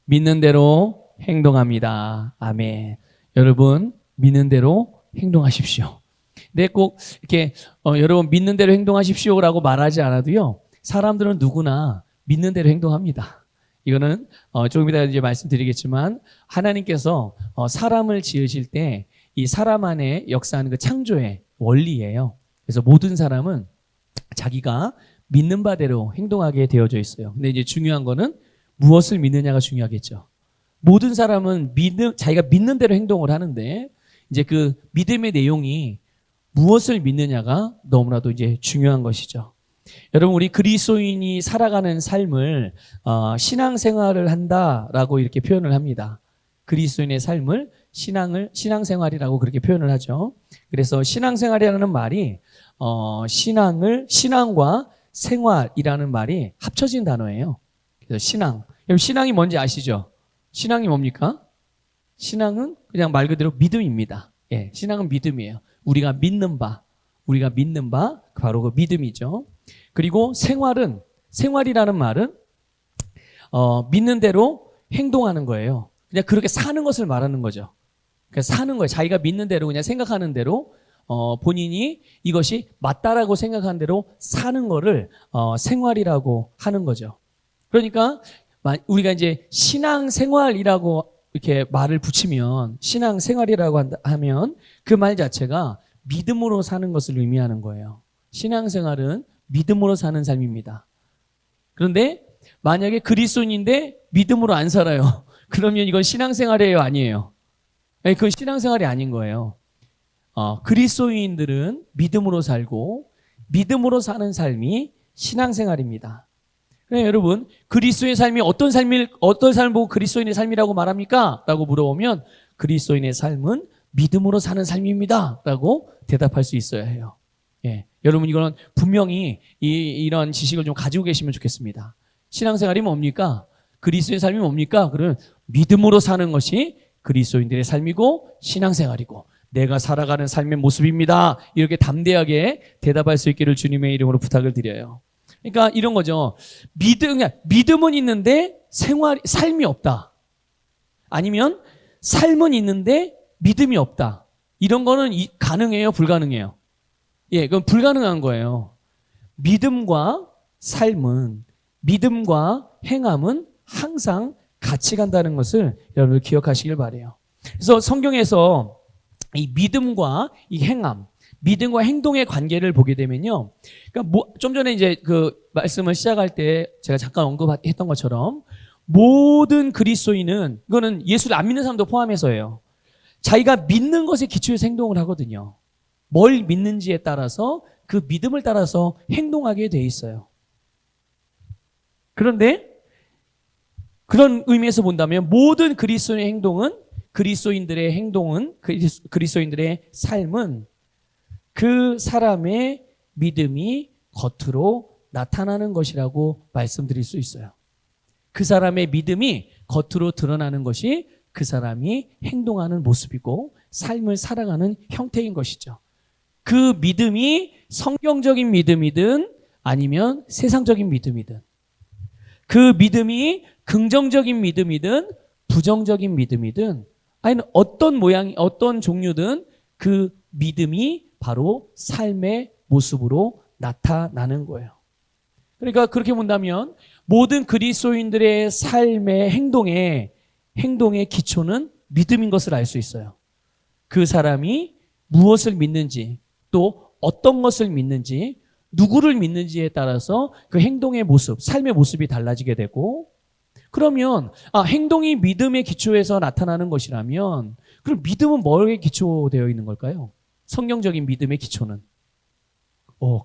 믿는 대로 행동합니다. 아멘. 여러분, 믿는 대로 행동하십시오. 근데 꼭 이렇게 여러분 믿는 대로 행동하십시오라고 말하지 않아도요. 사람들은 누구나 믿는 대로 행동합니다. 이거는 조금 이따 이제 말씀드리겠지만 하나님께서 사람을 지으실 때 이 사람 안에 역사하는 그 창조의 원리예요. 그래서 모든 사람은 자기가 믿는 바대로 행동하게 되어져 있어요. 근데 이제 중요한 거는 무엇을 믿느냐가 중요하겠죠. 모든 사람은 자기가 믿는 대로 행동을 하는데 이제 그 믿음의 내용이 무엇을 믿느냐가 너무나도 이제 중요한 것이죠. 여러분, 우리 그리스도인이 살아가는 삶을 신앙생활을 한다라고 이렇게 표현을 합니다. 그리스도인의 삶을 신앙생활이라고 그렇게 표현을 하죠. 그래서 신앙생활이라는 말이 신앙과 생활이라는 말이 합쳐진 단어예요. 그래서 신앙. 여러분, 신앙이 뭔지 아시죠? 신앙이 뭡니까? 신앙은 그냥 말 그대로 믿음입니다. 예, 신앙은 믿음이에요. 우리가 믿는 바 바로 그 믿음이죠. 그리고 생활이라는 말은 믿는 대로 행동하는 거예요. 그냥 그렇게 사는 것을 말하는 거죠. 그냥 사는 거예요. 자기가 믿는 대로 그냥 생각하는 대로 본인이 이것이 맞다라고 생각하는 대로 사는 거를 생활이라고 하는 거죠. 그러니까 우리가 이제 신앙생활이라고 이렇게 말을 붙이면 신앙생활이라고 하면 그 말 자체가 믿음으로 사는 것을 의미하는 거예요. 신앙생활은 믿음으로 사는 삶입니다. 그런데 만약에 그리스도인인데 믿음으로 안 살아요. 그러면 이건 신앙생활이에요, 아니에요? 아니, 그건 신앙생활이 아닌 거예요. 그리스도인들은 믿음으로 살고 믿음으로 사는 삶이 신앙생활입니다. 그래, 여러분, 그리스도의 삶이 어떤 삶을 보고 그리스도인의 삶이라고 말합니까? 라고 물어보면 그리스도인의 삶은 믿음으로 사는 삶입니다. 라고 대답할 수 있어야 해요. 예, 여러분, 이거는 분명히 이런 지식을 좀 가지고 계시면 좋겠습니다. 신앙생활이 뭡니까? 그리스도의 삶이 뭡니까? 그러면 믿음으로 사는 것이 그리스도인들의 삶이고 신앙생활이고 내가 살아가는 삶의 모습입니다. 이렇게 담대하게 대답할 수 있기를 주님의 이름으로 부탁을 드려요. 그러니까 이런 거죠. 믿음은 있는데 삶이 없다. 아니면 삶은 있는데 믿음이 없다. 이런 거는 가능해요? 불가능해요? 예, 그건 불가능한 거예요. 믿음과 행함은 항상 같이 간다는 것을 여러분 기억하시길 바라요. 그래서 성경에서 이 믿음과 이 행함, 믿음과 행동의 관계를 보게 되면요. 그러니까 좀 전에 이제 그 말씀을 시작할 때 제가 잠깐 언급했던 것처럼 모든 그리스도인은 이거는 예수를 안 믿는 사람도 포함해서예요. 자기가 믿는 것에 기초해서 행동을 하거든요. 뭘 믿는지에 따라서 그 믿음을 따라서 행동하게 돼 있어요. 그런데 그런 의미에서 본다면 모든 그리스도인들의 삶은 그 사람의 믿음이 겉으로 나타나는 것이라고 말씀드릴 수 있어요. 그 사람의 믿음이 겉으로 드러나는 것이 그 사람이 행동하는 모습이고 삶을 살아가는 형태인 것이죠. 그 믿음이 성경적인 믿음이든 아니면 세상적인 믿음이든 그 믿음이 긍정적인 믿음이든 부정적인 믿음이든 아니면 어떤 종류든 그 믿음이 바로 삶의 모습으로 나타나는 거예요. 그러니까 그렇게 본다면 모든 그리스도인들의 삶의 행동의 기초는 믿음인 것을 알 수 있어요. 그 사람이 무엇을 믿는지 또 어떤 것을 믿는지 누구를 믿는지에 따라서 그 행동의 모습, 삶의 모습이 달라지게 되고 그러면 행동이 믿음의 기초에서 나타나는 것이라면 그럼 믿음은 뭐에 기초되어 있는 걸까요? 성경적인 믿음의 기초는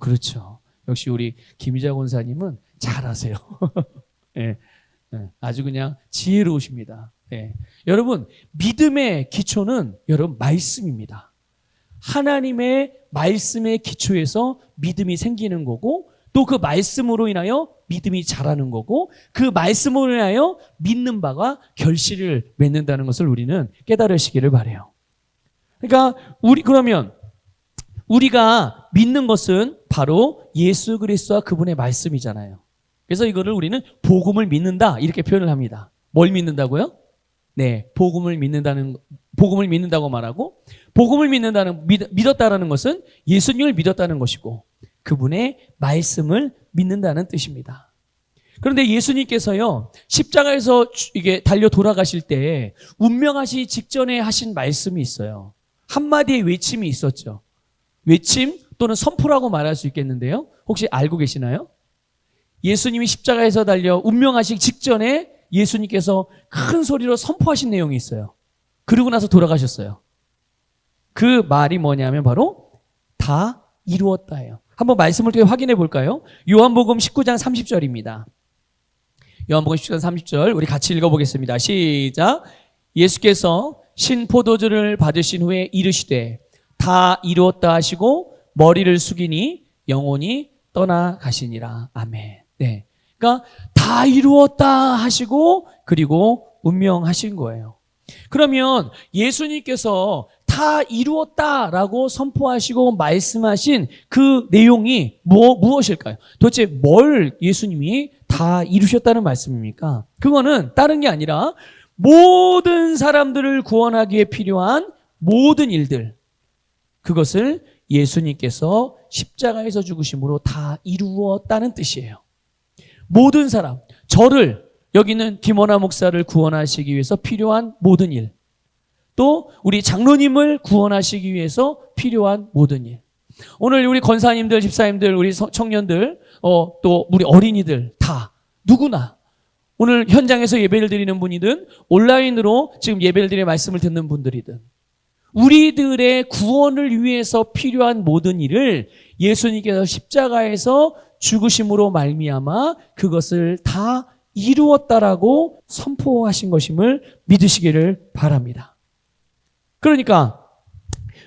그렇죠. 역시 우리 김희자 권사님은 잘 아세요. 네, 아주 그냥 지혜로우십니다. 네. 여러분, 믿음의 기초는 여러분 말씀입니다. 하나님의 말씀의 기초에서 믿음이 생기는 거고 또 그 말씀으로 인하여 믿음이 자라는 거고 그 말씀으로 인하여 믿는 바가 결실을 맺는다는 것을 우리는 깨달으시기를 바라요. 그러니까 그러면 우리가 믿는 것은 바로 예수 그리스도와 그분의 말씀이잖아요. 그래서 이거를 우리는 복음을 믿는다 이렇게 표현을 합니다. 뭘 믿는다고요? 네, 복음을 믿는다고 말하고, 믿었다라는 것은 예수님을 믿었다는 것이고 그분의 말씀을 믿는다는 뜻입니다. 그런데 예수님께서요, 십자가에서 이게 달려 돌아가실 때 운명하시 직전에 하신 말씀이 있어요. 한마디의 외침이 있었죠. 외침 또는 선포라고 말할 수 있겠는데요. 혹시 알고 계시나요? 예수님이 십자가에서 달려 운명하시기 직전에 예수님께서 큰 소리로 선포하신 내용이 있어요. 그러고 나서 돌아가셨어요. 그 말이 뭐냐면 바로 다 이루었다예요. 한번 말씀을 통해 확인해 볼까요? 요한복음 19장 30절입니다. 요한복음 19장 30절 우리 같이 읽어보겠습니다. 시작. 예수께서 신포도주를 받으신 후에 이르시되 다 이루었다 하시고 머리를 숙이니 영혼이 떠나가시니라. 아멘. 네. 그러니까 다 이루었다 하시고 그리고 운명하신 거예요. 그러면 예수님께서 다 이루었다라고 선포하시고 말씀하신 그 내용이 무엇일까요? 도대체 뭘 예수님이 다 이루셨다는 말씀입니까? 그거는 다른 게 아니라 모든 사람들을 구원하기에 필요한 모든 일들, 그것을 예수님께서 십자가에서 죽으심으로 다 이루었다는 뜻이에요. 모든 사람, 저를, 여기는 김원하 목사를 구원하시기 위해서 필요한 모든 일, 또 우리 장로님을 구원하시기 위해서 필요한 모든 일. 오늘 우리 권사님들, 집사님들, 우리 청년들, 또 우리 어린이들 다 누구나 오늘 현장에서 예배를 드리는 분이든 온라인으로 지금 예배를 드리는 말씀을 듣는 분들이든 우리들의 구원을 위해서 필요한 모든 일을 예수님께서 십자가에서 죽으심으로 말미암아 그것을 다 이루었다라고 선포하신 것임을 믿으시기를 바랍니다. 그러니까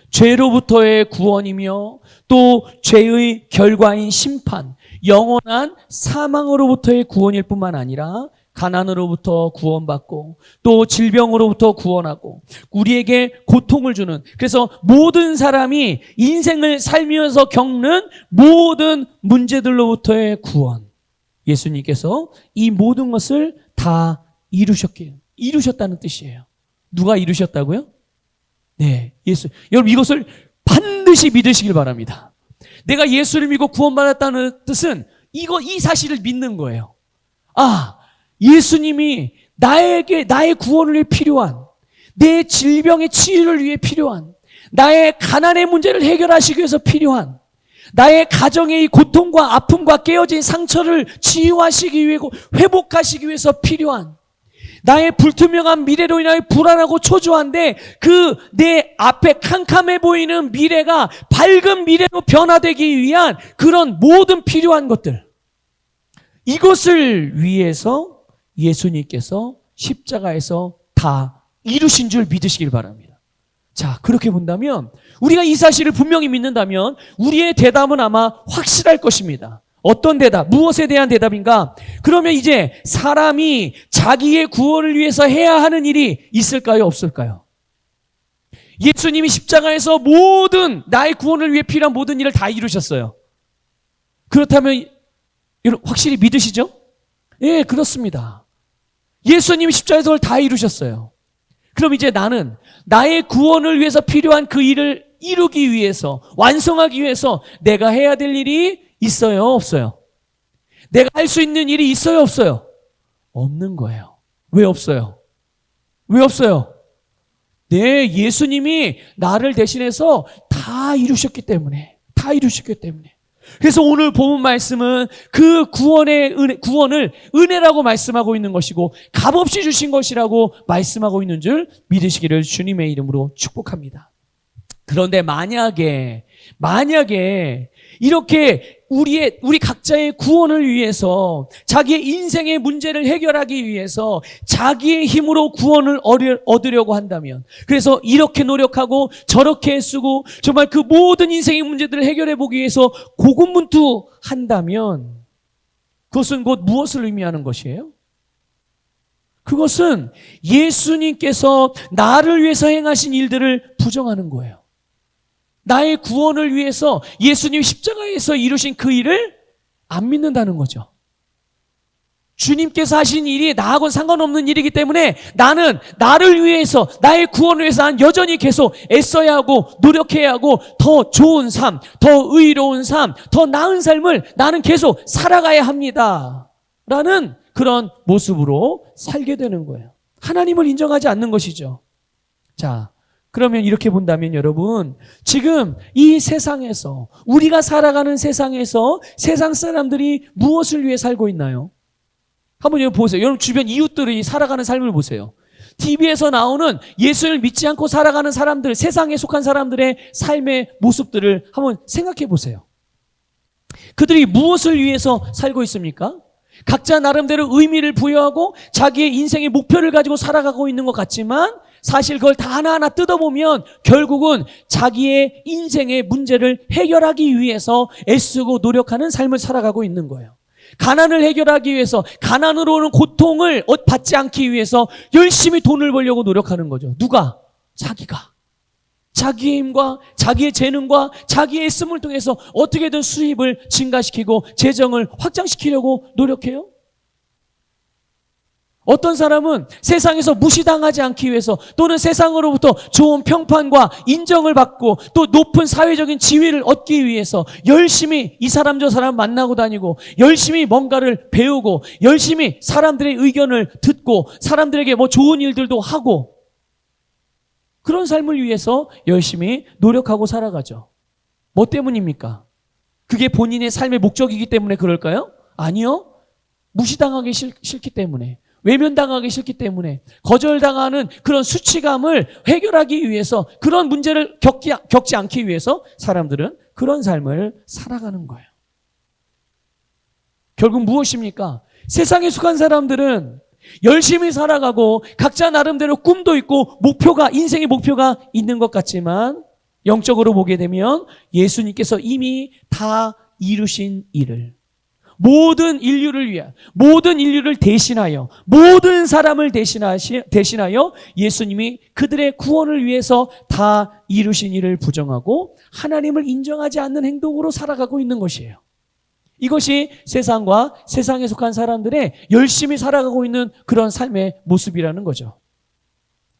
죄로부터의 구원이며 또 죄의 결과인 심판, 영원한 사망으로부터의 구원일 뿐만 아니라 가난으로부터 구원받고 또 질병으로부터 구원하고 우리에게 고통을 주는, 그래서 모든 사람이 인생을 살면서 겪는 모든 문제들로부터의 구원, 예수님께서 이 모든 것을 다 이루셨다는 뜻이에요. 누가 이루셨다고요? 네, 예수. 여러분 이것을 반드시 믿으시길 바랍니다. 내가 예수를 믿고 구원받았다는 뜻은 이 사실을 믿는 거예요. 아, 예수님이 나의 구원을 위해 필요한, 내 질병의 치유를 위해 필요한, 나의 가난의 문제를 해결하시기 위해서 필요한, 나의 가정의 이 고통과 아픔과 깨어진 상처를 치유하시기 위해 회복하시기 위해서 필요한, 나의 불투명한 미래로 인하여 불안하고 초조한데 그 내 앞에 캄캄해 보이는 미래가 밝은 미래로 변화되기 위한 그런 모든 필요한 것들, 이것을 위해서 예수님께서 십자가에서 다 이루신 줄 믿으시길 바랍니다. 자, 그렇게 본다면 우리가 이 사실을 분명히 믿는다면 우리의 대답은 아마 확실할 것입니다. 어떤 대답? 무엇에 대한 대답인가? 그러면 이제 사람이 자기의 구원을 위해서 해야 하는 일이 있을까요? 없을까요? 예수님이 십자가에서 모든 나의 구원을 위해 필요한 모든 일을 다 이루셨어요. 그렇다면 여러분 확실히 믿으시죠? 예, 그렇습니다. 예수님이 십자가에서 다 이루셨어요. 그럼 이제 나는 나의 구원을 위해서 필요한 그 일을 이루기 위해서, 완성하기 위해서 내가 해야 될 일이 있어요? 없어요? 내가 할 수 있는 일이 있어요? 없어요? 없는 거예요. 왜 없어요? 왜 없어요? 네, 예수님이 나를 대신해서 다 이루셨기 때문에. 그래서 오늘 본문 말씀은 그 구원을 은혜라고 말씀하고 있는 것이고 값없이 주신 것이라고 말씀하고 있는 줄 믿으시기를 주님의 이름으로 축복합니다. 그런데 만약에 이렇게 우리 각자의 구원을 위해서, 자기의 인생의 문제를 해결하기 위해서 자기의 힘으로 구원을 얻으려고 한다면, 그래서 이렇게 노력하고 저렇게 애쓰고 정말 그 모든 인생의 문제들을 해결해 보기 위해서 고군분투한다면 그것은 곧 무엇을 의미하는 것이에요? 그것은 예수님께서 나를 위해서 행하신 일들을 부정하는 거예요. 나의 구원을 위해서 예수님 십자가에서 이루신 그 일을 안 믿는다는 거죠. 주님께서 하신 일이 나하고는 상관없는 일이기 때문에 나는 나를 위해서, 나의 구원을 위해서 난 여전히 계속 애써야 하고 노력해야 하고 더 좋은 삶, 더 의로운 삶, 더 나은 삶을 나는 계속 살아가야 합니다. 라는 그런 모습으로 살게 되는 거예요. 하나님을 인정하지 않는 것이죠. 자, 그러면 이렇게 본다면 여러분, 지금 이 세상에서, 우리가 살아가는 세상에서 세상 사람들이 무엇을 위해 살고 있나요? 한번 여러분 보세요. 여러분 주변 이웃들이 살아가는 삶을 보세요. TV에서 나오는 예수를 믿지 않고 살아가는 사람들, 세상에 속한 사람들의 삶의 모습들을 한번 생각해 보세요. 그들이 무엇을 위해서 살고 있습니까? 각자 나름대로 의미를 부여하고 자기의 인생의 목표를 가지고 살아가고 있는 것 같지만 사실 그걸 다 하나하나 뜯어보면 결국은 자기의 인생의 문제를 해결하기 위해서 애쓰고 노력하는 삶을 살아가고 있는 거예요. 가난을 해결하기 위해서, 가난으로 오는 고통을 받지 않기 위해서 열심히 돈을 벌려고 노력하는 거죠. 누가? 자기가. 자기의 힘과 자기의 재능과 자기의 애씀을 통해서 어떻게든 수입을 증가시키고 재정을 확장시키려고 노력해요. 어떤 사람은 세상에서 무시당하지 않기 위해서 또는 세상으로부터 좋은 평판과 인정을 받고 또 높은 사회적인 지위를 얻기 위해서 열심히 이 사람 저 사람 만나고 다니고 열심히 뭔가를 배우고 열심히 사람들의 의견을 듣고 사람들에게 뭐 좋은 일들도 하고 그런 삶을 위해서 열심히 노력하고 살아가죠. 뭐 때문입니까? 그게 본인의 삶의 목적이기 때문에 그럴까요? 아니요. 무시당하기 싫기 때문에, 외면당하기 싫기 때문에, 거절당하는 그런 수치감을 해결하기 위해서, 그런 문제를 겪지 않기 위해서 사람들은 그런 삶을 살아가는 거예요. 결국 무엇입니까? 세상에 속한 사람들은 열심히 살아가고 각자 나름대로 꿈도 있고 목표가, 인생의 목표가 있는 것 같지만 영적으로 보게 되면 예수님께서 이미 다 이루신 일을, 모든 인류를 위하여, 모든 인류를 대신하여, 모든 사람을 대신하여 예수님이 그들의 구원을 위해서 다 이루신 일을 부정하고 하나님을 인정하지 않는 행동으로 살아가고 있는 것이에요. 이것이 세상과 세상에 속한 사람들의 열심히 살아가고 있는 그런 삶의 모습이라는 거죠.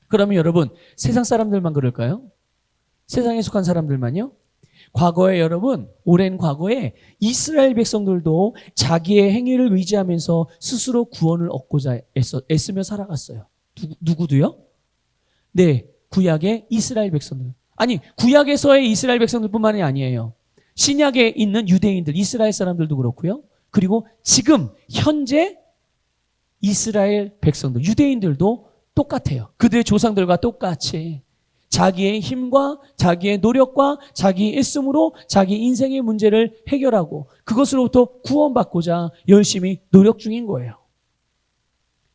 그러면 여러분, 세상 사람들만 그럴까요? 세상에 속한 사람들만요? 과거에 여러분, 오랜 과거에 이스라엘 백성들도 자기의 행위를 의지하면서 스스로 구원을 얻고자 애쓰며 살아갔어요. 누구도요? 네, 구약의 이스라엘 백성들. 아니, 구약에서의 이스라엘 백성들뿐만이 아니에요. 신약에 있는 유대인들, 이스라엘 사람들도 그렇고요. 그리고 지금 현재 이스라엘 백성들, 유대인들도 똑같아요. 그들의 조상들과 똑같이 자기의 힘과 자기의 노력과 자기의 애씀으로 자기 인생의 문제를 해결하고 그것으로부터 구원받고자 열심히 노력 중인 거예요.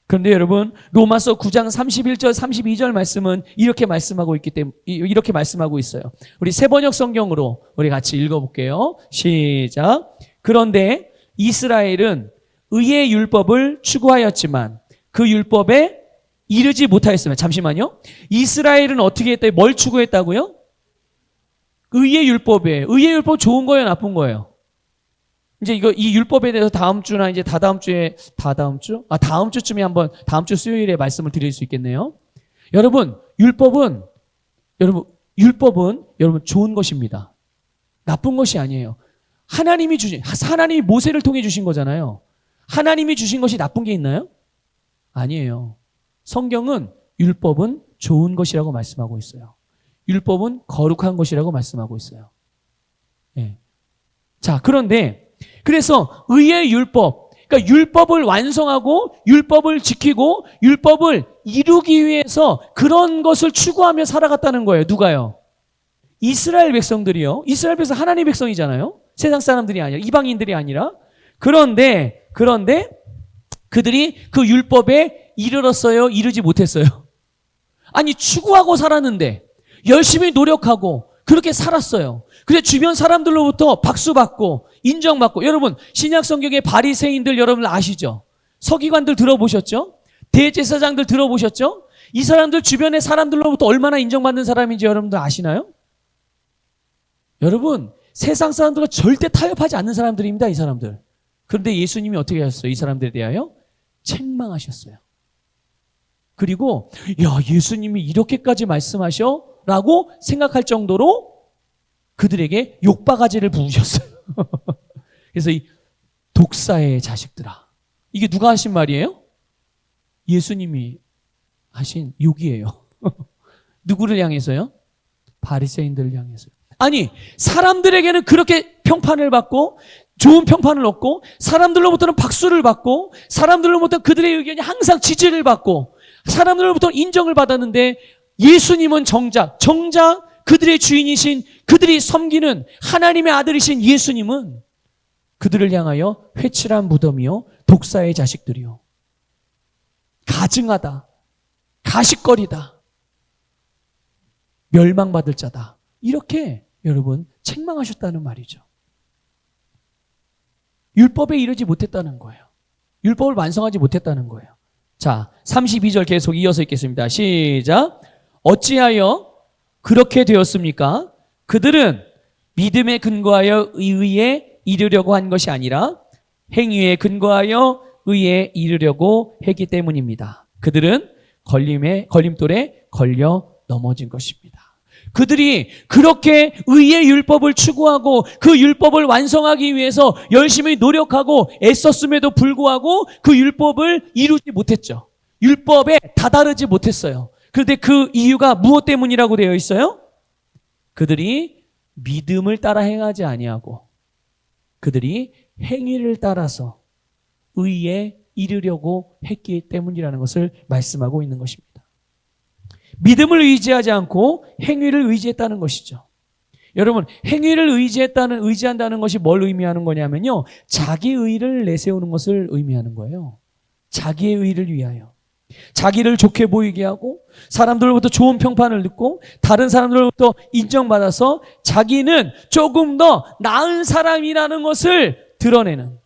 그런데 여러분, 로마서 9장 31절 32절 말씀은 이렇게 말씀하고 있기 때문에, 이렇게 말씀하고 있어요. 우리 새번역 성경으로 우리 같이 읽어볼게요. 시작. 그런데 이스라엘은 의의 율법을 추구하였지만 그 율법에 이르지 못하였으면, 잠시만요. 이스라엘은 어떻게 했다고요? 뭘 추구했다고요? 의의 율법이에요. 의의 율법 좋은 거예요, 나쁜 거예요? 이제 이 율법에 대해서 다음 주나 이제 다음 주쯤에 한번, 다음 주 수요일에 말씀을 드릴 수 있겠네요. 여러분, 율법은 여러분 좋은 것입니다. 나쁜 것이 아니에요. 하나님이 모세를 통해 주신 거잖아요. 하나님이 주신 것이 나쁜 게 있나요? 아니에요. 성경은 율법은 좋은 것이라고 말씀하고 있어요. 율법은 거룩한 것이라고 말씀하고 있어요. 네. 자, 그래서 의의 율법, 그러니까 율법을 완성하고 율법을 지키고 율법을 이루기 위해서 그런 것을 추구하며 살아갔다는 거예요. 누가요? 이스라엘 백성들이요. 이스라엘 백성 하나님의 백성이잖아요. 세상 사람들이 아니라, 이방인들이 아니라. 그런데 그들이 그 율법에 이르렀어요? 이르지 못했어요? 아니, 추구하고 살았는데 열심히 노력하고 그렇게 살았어요. 그래서 주변 사람들로부터 박수받고 인정받고. 여러분, 신약 성경의 바리새인들 여러분 아시죠? 서기관들 들어보셨죠? 대제사장들 들어보셨죠? 이 사람들 주변의 사람들로부터 얼마나 인정받는 사람인지 여러분들 아시나요? 여러분, 세상 사람들과 절대 타협하지 않는 사람들입니다, 이 사람들. 그런데 예수님이 어떻게 하셨어요? 이 사람들에 대하여 책망하셨어요. 그리고 야, 예수님이 이렇게까지 말씀하셔? 라고 생각할 정도로 그들에게 욕바가지를 부으셨어요. 그래서 이 독사의 자식들아. 이게 누가 하신 말이에요? 예수님이 하신 욕이에요. 누구를 향해서요? 바리새인들을 향해서요. 아니, 사람들에게는 그렇게 평판을 받고 좋은 평판을 얻고 사람들로부터는 박수를 받고 사람들로부터 그들의 의견이 항상 지지를 받고 사람들로부터 인정을 받았는데 예수님은 정작 그들의 주인이신 그들이 섬기는 하나님의 아들이신 예수님은 그들을 향하여 회칠한 무덤이요 독사의 자식들이요 가증하다 가식거리다 멸망받을 자다 이렇게 여러분 책망하셨다는 말이죠. 율법에 이르지 못했다는 거예요. 율법을 완성하지 못했다는 거예요. 자, 32절 계속 이어서 읽겠습니다. 시작. 어찌하여 그렇게 되었습니까? 그들은 믿음에 근거하여 의에 이르려고 한 것이 아니라 행위에 근거하여 의에 이르려고 했기 때문입니다. 그들은 걸림돌에 걸려 넘어진 것입니다. 그들이 그렇게 의의 율법을 추구하고 그 율법을 완성하기 위해서 열심히 노력하고 애썼음에도 불구하고 그 율법을 이루지 못했죠. 율법에 다다르지 못했어요. 그런데 그 이유가 무엇 때문이라고 되어 있어요? 그들이 믿음을 따라 행하지 아니하고 그들이 행위를 따라서 의에 이르려고 했기 때문이라는 것을 말씀하고 있는 것입니다. 믿음을 의지하지 않고 행위를 의지했다는 것이죠. 여러분, 행위를 의지한다는 것이 뭘 의미하는 거냐면요. 자기의 의를 내세우는 것을 의미하는 거예요. 자기의 의를 위하여. 자기를 좋게 보이게 하고 사람들로부터 좋은 평판을 듣고 다른 사람들로부터 인정받아서 자기는 조금 더 나은 사람이라는 것을 드러내는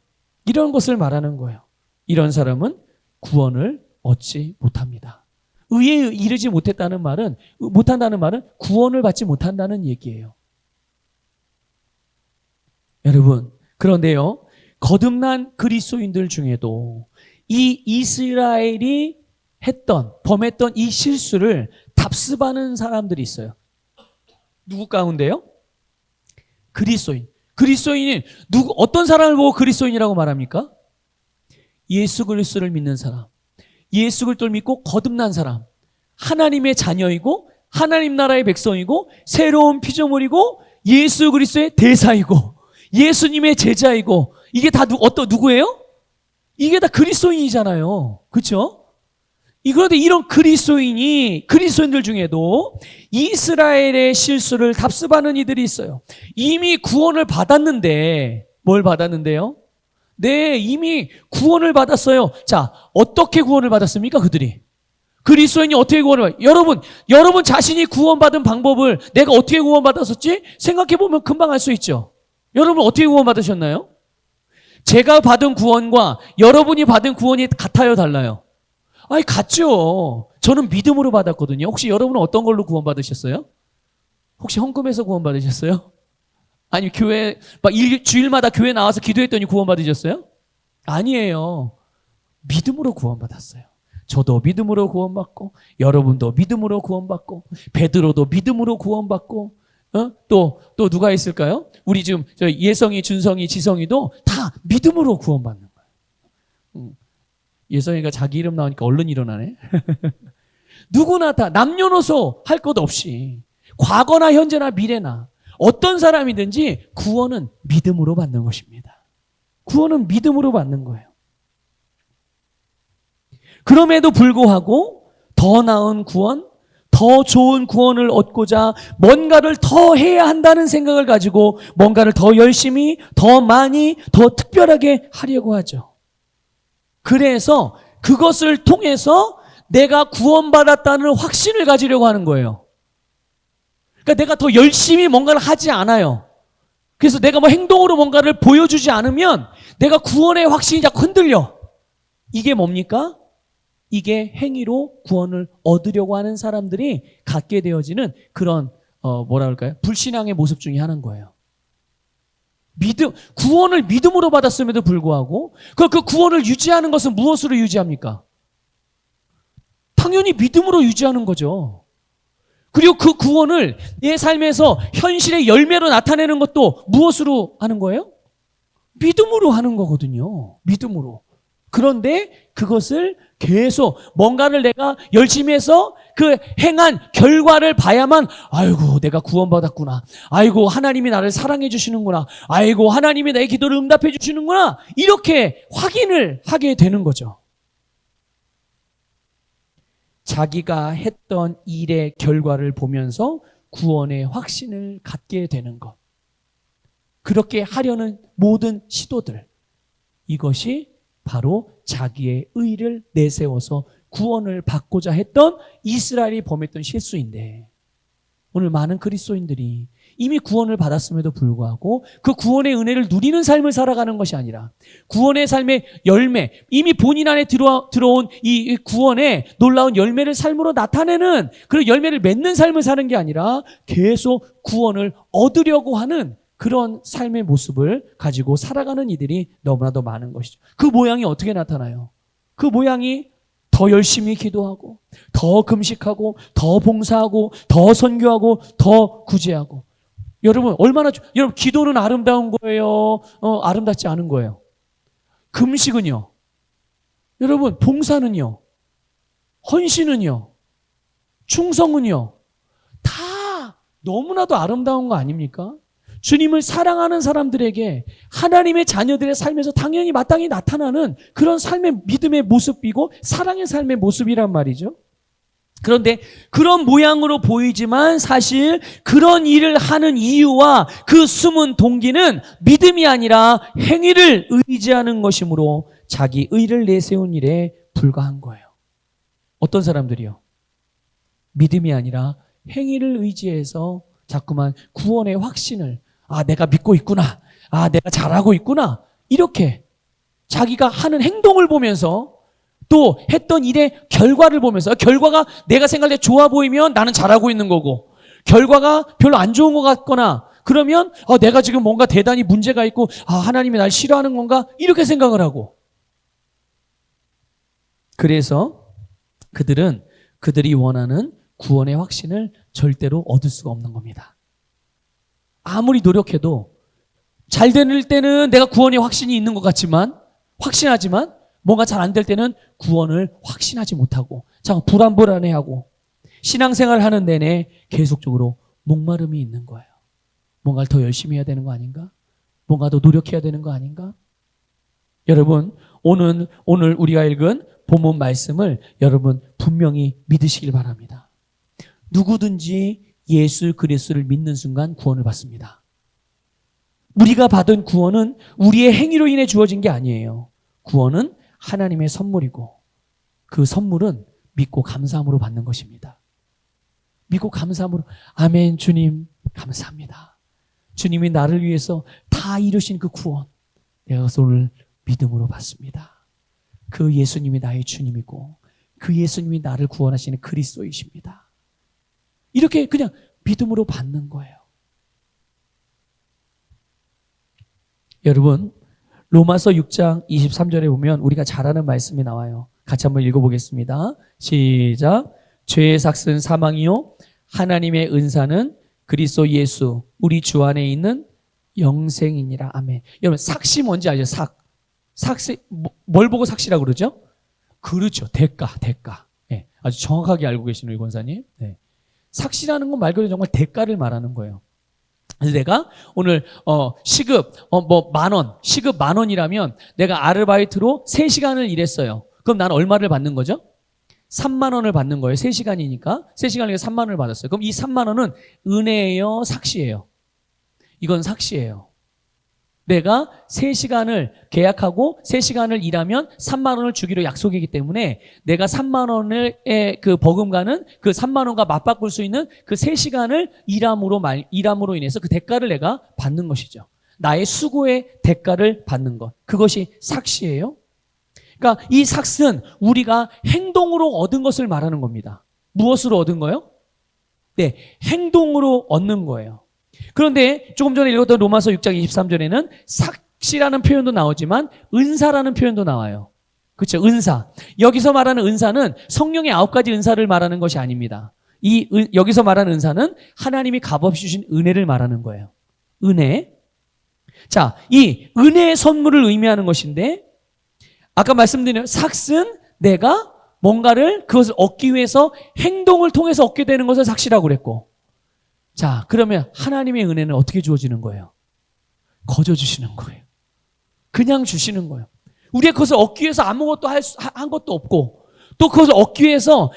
이런 것을 말하는 거예요. 이런 사람은 구원을 얻지 못합니다. 의에 이르지 못한다는 말은 구원을 받지 못한다는 얘기예요. 여러분, 그런데요, 거듭난 그리스도인들 중에도 이 이스라엘이 범했던 이 실수를 답습하는 사람들이 있어요. 누구 가운데요? 그리스도인. 그리스도인이 어떤 사람을 보고 그리스도인이라고 말합니까? 예수 그리스도를 믿는 사람. 예수 그리스도를 믿고 거듭난 사람, 하나님의 자녀이고 하나님 나라의 백성이고 새로운 피조물이고 예수 그리스도의 대사이고 예수님의 제자이고 이게 다 누구예요? 이게 다 그리스도인이잖아요. 그렇죠? 그런데 이런 그리스도인들 중에도 이스라엘의 실수를 답습하는 이들이 있어요. 이미 구원을 받았는데 뭘 받았는데요? 네, 이미 구원을 받았어요. 자, 어떻게 구원을 받았습니까? 그들이. 그리스도인이 어떻게 구원을 받았어요? 여러분 자신이 구원받은 방법을 내가 어떻게 구원받았었지? 생각해보면 금방 알 수 있죠. 여러분 어떻게 구원받으셨나요? 제가 받은 구원과 여러분이 받은 구원이 같아요, 달라요? 아니, 같죠. 저는 믿음으로 받았거든요. 혹시 여러분은 어떤 걸로 구원받으셨어요? 혹시 헌금해서 구원받으셨어요? 아니 주일마다 교회 나와서 기도했더니 구원받으셨어요? 아니에요. 믿음으로 구원받았어요. 저도 믿음으로 구원받고 여러분도 믿음으로 구원받고 베드로도 믿음으로 구원받고 또 누가 있을까요? 우리 지금 예성이, 준성이, 지성이도 다 믿음으로 구원받는 거예요. 예성이가 자기 이름 나오니까 얼른 일어나네. 누구나 다 남녀노소 할 것 없이 과거나 현재나 미래나 어떤 사람이든지 구원은 믿음으로 받는 것입니다. 구원은 믿음으로 받는 거예요. 그럼에도 불구하고 더 나은 구원, 더 좋은 구원을 얻고자 뭔가를 더 해야 한다는 생각을 가지고 뭔가를 더 열심히, 더 많이, 더 특별하게 하려고 하죠. 그래서 그것을 통해서 내가 구원받았다는 확신을 가지려고 하는 거예요. 그러니까 내가 더 열심히 뭔가를 하지 않아요. 그래서 내가 행동으로 뭔가를 보여주지 않으면 내가 구원의 확신이 자꾸 흔들려. 이게 뭡니까? 이게 행위로 구원을 얻으려고 하는 사람들이 갖게 되어지는 그런 불신앙의 모습 중에 하나인 거예요. 구원을 믿음으로 받았음에도 불구하고 그 구원을 유지하는 것은 무엇으로 유지합니까? 당연히 믿음으로 유지하는 거죠. 그리고 그 구원을 내 삶에서 현실의 열매로 나타내는 것도 무엇으로 하는 거예요? 믿음으로 하는 거거든요. 믿음으로. 그런데 그것을 계속 뭔가를 내가 열심히 해서 그 행한 결과를 봐야만 아이고 내가 구원받았구나. 아이고 하나님이 나를 사랑해 주시는구나. 아이고 하나님이 내 기도를 응답해 주시는구나. 이렇게 확인을 하게 되는 거죠. 자기가 했던 일의 결과를 보면서 구원의 확신을 갖게 되는 것. 그렇게 하려는 모든 시도들. 이것이 바로 자기의 의를 내세워서 구원을 받고자 했던 이스라엘이 범했던 실수인데 오늘 많은 그리스도인들이 이미 구원을 받았음에도 불구하고 그 구원의 은혜를 누리는 삶을 살아가는 것이 아니라 구원의 삶의 열매, 이미 본인 안에 들어온 이 구원의 놀라운 열매를 삶으로 나타내는 그런 열매를 맺는 삶을 사는 게 아니라 계속 구원을 얻으려고 하는 그런 삶의 모습을 가지고 살아가는 이들이 너무나도 많은 것이죠. 그 모양이 어떻게 나타나요? 그 모양이 더 열심히 기도하고 더 금식하고 더 봉사하고 더 선교하고 더 구제하고. 여러분 여러분 기도는 아름다운 거예요? 아름답지 않은 거예요? 금식은요? 여러분 봉사는요? 헌신은요? 충성은요? 다 너무나도 아름다운 거 아닙니까? 주님을 사랑하는 사람들에게 하나님의 자녀들의 삶에서 당연히 마땅히 나타나는 그런 삶의 믿음의 모습이고 사랑의 삶의 모습이란 말이죠. 그런데 그런 모양으로 보이지만 사실 그런 일을 하는 이유와 그 숨은 동기는 믿음이 아니라 행위를 의지하는 것이므로 자기 의를 내세운 일에 불과한 거예요. 어떤 사람들이요? 믿음이 아니라 행위를 의지해서 자꾸만 구원의 확신을 내가 믿고 있구나. 내가 잘하고 있구나. 이렇게 자기가 하는 행동을 보면서 또 했던 일의 결과를 보면서 결과가 내가 생각할 때 좋아 보이면 나는 잘하고 있는 거고 결과가 별로 안 좋은 것 같거나 그러면 내가 지금 뭔가 대단히 문제가 있고 하나님이 날 싫어하는 건가? 이렇게 생각을 하고 그래서 그들이 원하는 구원의 확신을 절대로 얻을 수가 없는 겁니다. 아무리 노력해도 잘 될 때는 내가 구원의 확신이 있는 것 같지만 확신하지만 뭔가 잘 안 될 때는 구원을 확신하지 못하고 참 불안불안해하고 신앙생활을 하는 내내 계속적으로 목마름이 있는 거예요. 뭔가를 더 열심히 해야 되는 거 아닌가? 뭔가 더 노력해야 되는 거 아닌가? 여러분 오늘 우리가 읽은 본문 말씀을 여러분 분명히 믿으시길 바랍니다. 누구든지 예수 그리스도를 믿는 순간 구원을 받습니다. 우리가 받은 구원은 우리의 행위로 인해 주어진 게 아니에요. 구원은 하나님의 선물이고 그 선물은 믿고 감사함으로 받는 것입니다. 믿고 감사함으로 아멘 주님 감사합니다. 주님이 나를 위해서 다 이루신 그 구원 내가 오늘 믿음으로 받습니다. 그 예수님이 나의 주님이고 그 예수님이 나를 구원하시는 그리스도이십니다. 이렇게 그냥 믿음으로 받는 거예요. 여러분 로마서 6장 23절에 보면 우리가 잘 아는 말씀이 나와요. 같이 한번 읽어보겠습니다. 시작. 죄의 삭은 사망이요 하나님의 은사는 그리스도 예수 우리 주 안에 있는 영생이니라. 아멘. 여러분 삭시 뭔지 알죠? 삭시 뭘 보고 삭시라고 그러죠? 그렇죠. 대가. 네, 아주 정확하게 알고 계시는 이 권사님. 네. 삭시라는 건 말 그대로 정말 대가를 말하는 거예요. 그래서 내가 오늘 시급 시급 10,000원이라면 내가 아르바이트로 3시간을 일했어요. 그럼 나는 얼마를 받는 거죠? 3만 원을 받는 거예요. 3시간이니까. 3시간이니까 3만 원을 받았어요. 그럼 이 3만 원은 은혜예요? 삭시예요? 이건 삭시예요. 내가 3시간을 계약하고 3시간을 일하면 3만 원을 주기로 약속이기 때문에 내가 3만 원의 그 버금가는 그 3만 원과 맞바꿀 수 있는 그 3시간을 일함으로 인해서 그 대가를 내가 받는 것이죠. 나의 수고의 대가를 받는 것. 그것이 삭시예요. 그러니까 이 삭스는 우리가 행동으로 얻은 것을 말하는 겁니다. 무엇으로 얻은 거요? 네, 행동으로 얻는 거예요. 그런데 조금 전에 읽었던 로마서 6장 23절에는 삭시라는 표현도 나오지만 은사라는 표현도 나와요. 그렇죠? 은사. 여기서 말하는 은사는 성령의 9가지 은사를 말하는 것이 아닙니다. 여기서 말하는 은사는 하나님이 값없이 주신 은혜를 말하는 거예요. 은혜. 자, 이 은혜의 선물을 의미하는 것인데 아까 말씀드린 삭은 내가 뭔가를 그것을 얻기 위해서 행동을 통해서 얻게 되는 것을 삭시라고 그랬고, 자, 그러면 하나님의 은혜는 어떻게 주어지는 거예요? 거저 주시는 거예요. 그냥 주시는 거예요. 우리가 그것을 얻기 위해서 아무것도 한 것도 없고, 또 그것을 얻기 위해서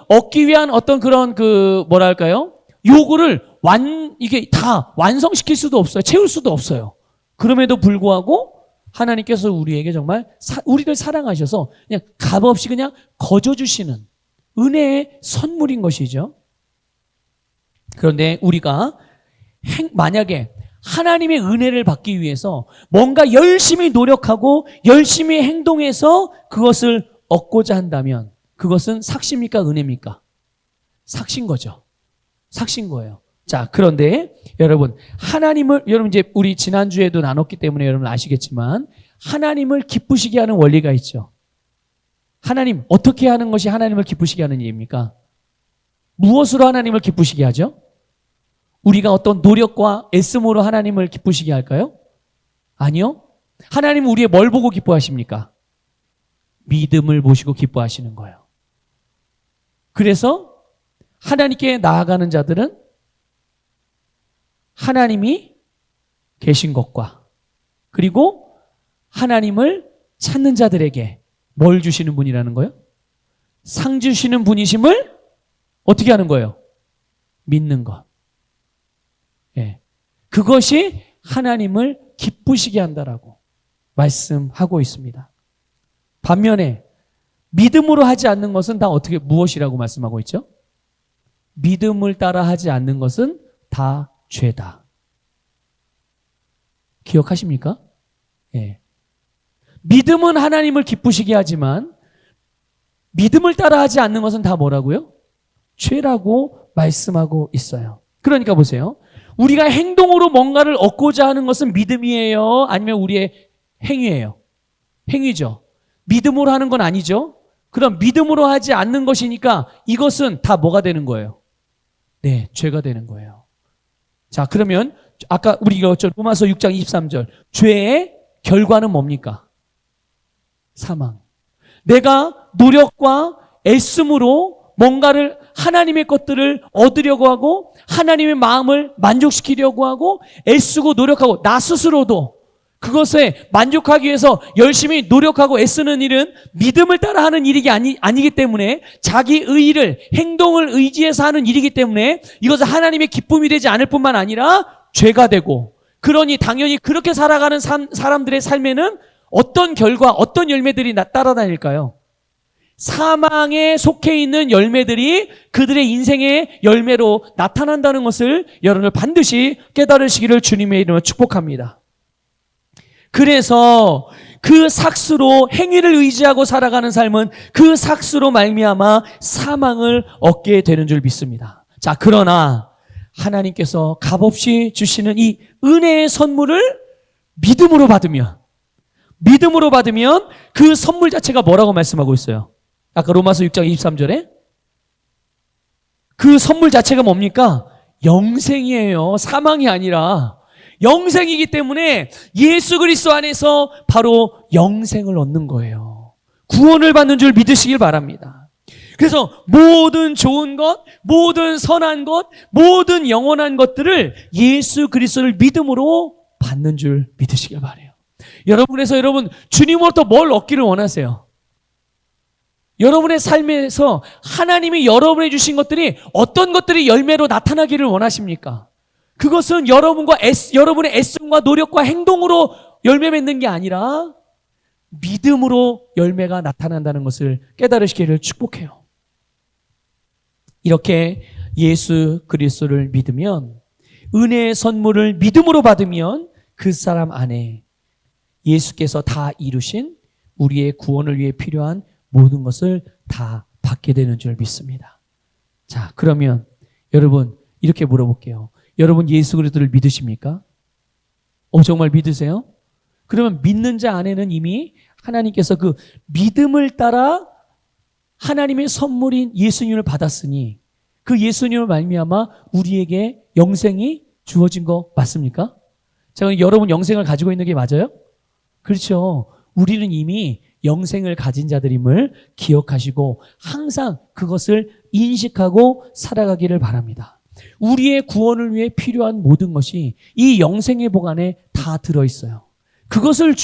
얻기 위한 어떤 그런 뭐랄까요? 요구를 이게 다 완성시킬 수도 없어요. 채울 수도 없어요. 그럼에도 불구하고 하나님께서 우리에게 정말 우리를 사랑하셔서 그냥 값없이 그냥 거저 주시는 은혜의 선물인 것이죠. 그런데 우리가 만약에 하나님의 은혜를 받기 위해서 뭔가 열심히 노력하고 열심히 행동해서 그것을 얻고자 한다면 그것은 삭시입니까? 은혜입니까? 삭신 거죠. 삭신 거예요. 자, 그런데 여러분 이제 우리 지난주에도 나눴기 때문에 여러분 아시겠지만 하나님을 기쁘시게 하는 원리가 있죠. 하나님, 어떻게 하는 것이 하나님을 기쁘시게 하는 일입니까? 무엇으로 하나님을 기쁘시게 하죠? 우리가 어떤 노력과 애씀으로 하나님을 기쁘시게 할까요? 아니요. 하나님은 우리의 뭘 보고 기뻐하십니까? 믿음을 보시고 기뻐하시는 거예요. 그래서 하나님께 나아가는 자들은 하나님이 계신 것과 그리고 하나님을 찾는 자들에게 뭘 주시는 분이라는 거예요? 상 주시는 분이심을 어떻게 하는 거예요? 믿는 것. 예. 그것이 하나님을 기쁘시게 한다라고 말씀하고 있습니다. 반면에 믿음으로 하지 않는 것은 다 무엇이라고 말씀하고 있죠? 믿음을 따라 하지 않는 것은 다 죄다. 기억하십니까? 예. 믿음은 하나님을 기쁘시게 하지만 믿음을 따라 하지 않는 것은 다 뭐라고요? 죄라고 말씀하고 있어요. 그러니까 보세요. 우리가 행동으로 뭔가를 얻고자 하는 것은 믿음이에요? 아니면 우리의 행위예요? 행위죠. 믿음으로 하는 건 아니죠. 그럼 믿음으로 하지 않는 것이니까 이것은 다 뭐가 되는 거예요? 네, 죄가 되는 거예요. 자, 그러면 아까 우리가 로마서 6장 23절 죄의 결과는 뭡니까? 사망. 내가 노력과 애씀으로 뭔가를 하나님의 것들을 얻으려고 하고 하나님의 마음을 만족시키려고 하고 애쓰고 노력하고 나 스스로도 그것에 만족하기 위해서 열심히 노력하고 애쓰는 일은 믿음을 따라 하는 일이 아니기 때문에 자기 의의를 행동을 의지해서 하는 일이기 때문에 이것은 하나님의 기쁨이 되지 않을 뿐만 아니라 죄가 되고, 그러니 당연히 그렇게 살아가는 사람들의 삶에는 어떤 결과, 어떤 열매들이 따라다닐까요? 사망에 속해 있는 열매들이 그들의 인생의 열매로 나타난다는 것을 여러분들 반드시 깨달으시기를 주님의 이름으로 축복합니다. 그래서 그 삭스로 행위를 의지하고 살아가는 삶은 그 삭스로 말미암아 사망을 얻게 되는 줄 믿습니다. 자, 그러나 하나님께서 값없이 주시는 이 은혜의 선물을 믿음으로 받으면 그 선물 자체가 뭐라고 말씀하고 있어요? 아까 로마서 6장 23절에 그 선물 자체가 뭡니까? 영생이에요. 사망이 아니라 영생이기 때문에 예수 그리스도 안에서 바로 영생을 얻는 거예요. 구원을 받는 줄 믿으시길 바랍니다. 그래서 모든 좋은 것, 모든 선한 것, 모든 영원한 것들을 예수 그리스도를 믿음으로 받는 줄 믿으시길 바라요. 그래서 여러분 주님으로부터 뭘 얻기를 원하세요? 여러분의 삶에서 하나님이 여러분에게 주신 것들이 어떤 것들이 열매로 나타나기를 원하십니까? 그것은 여러분의 애씀과 노력과 행동으로 열매 맺는 게 아니라 믿음으로 열매가 나타난다는 것을 깨달으시기를 축복해요. 이렇게 예수 그리스도를 믿으면, 은혜의 선물을 믿음으로 받으면 그 사람 안에 예수께서 다 이루신 우리의 구원을 위해 필요한 모든 것을 다 받게 되는 줄 믿습니다. 자, 그러면 여러분 이렇게 물어볼게요. 여러분 예수 그리스도를 믿으십니까? 정말 믿으세요? 그러면 믿는 자 안에는 이미 하나님께서 그 믿음을 따라 하나님의 선물인 예수님을 받았으니 그 예수님을 말미암아 우리에게 영생이 주어진 거 맞습니까? 자, 여러분 영생을 가지고 있는 게 맞아요? 그렇죠. 우리는 이미 영생을 가진 자들임을 기억하시고 항상 그것을 인식하고 살아가기를 바랍니다. 우리의 구원을 위해 필요한 모든 것이 이 영생의 복 안에 다 들어있어요. 그것을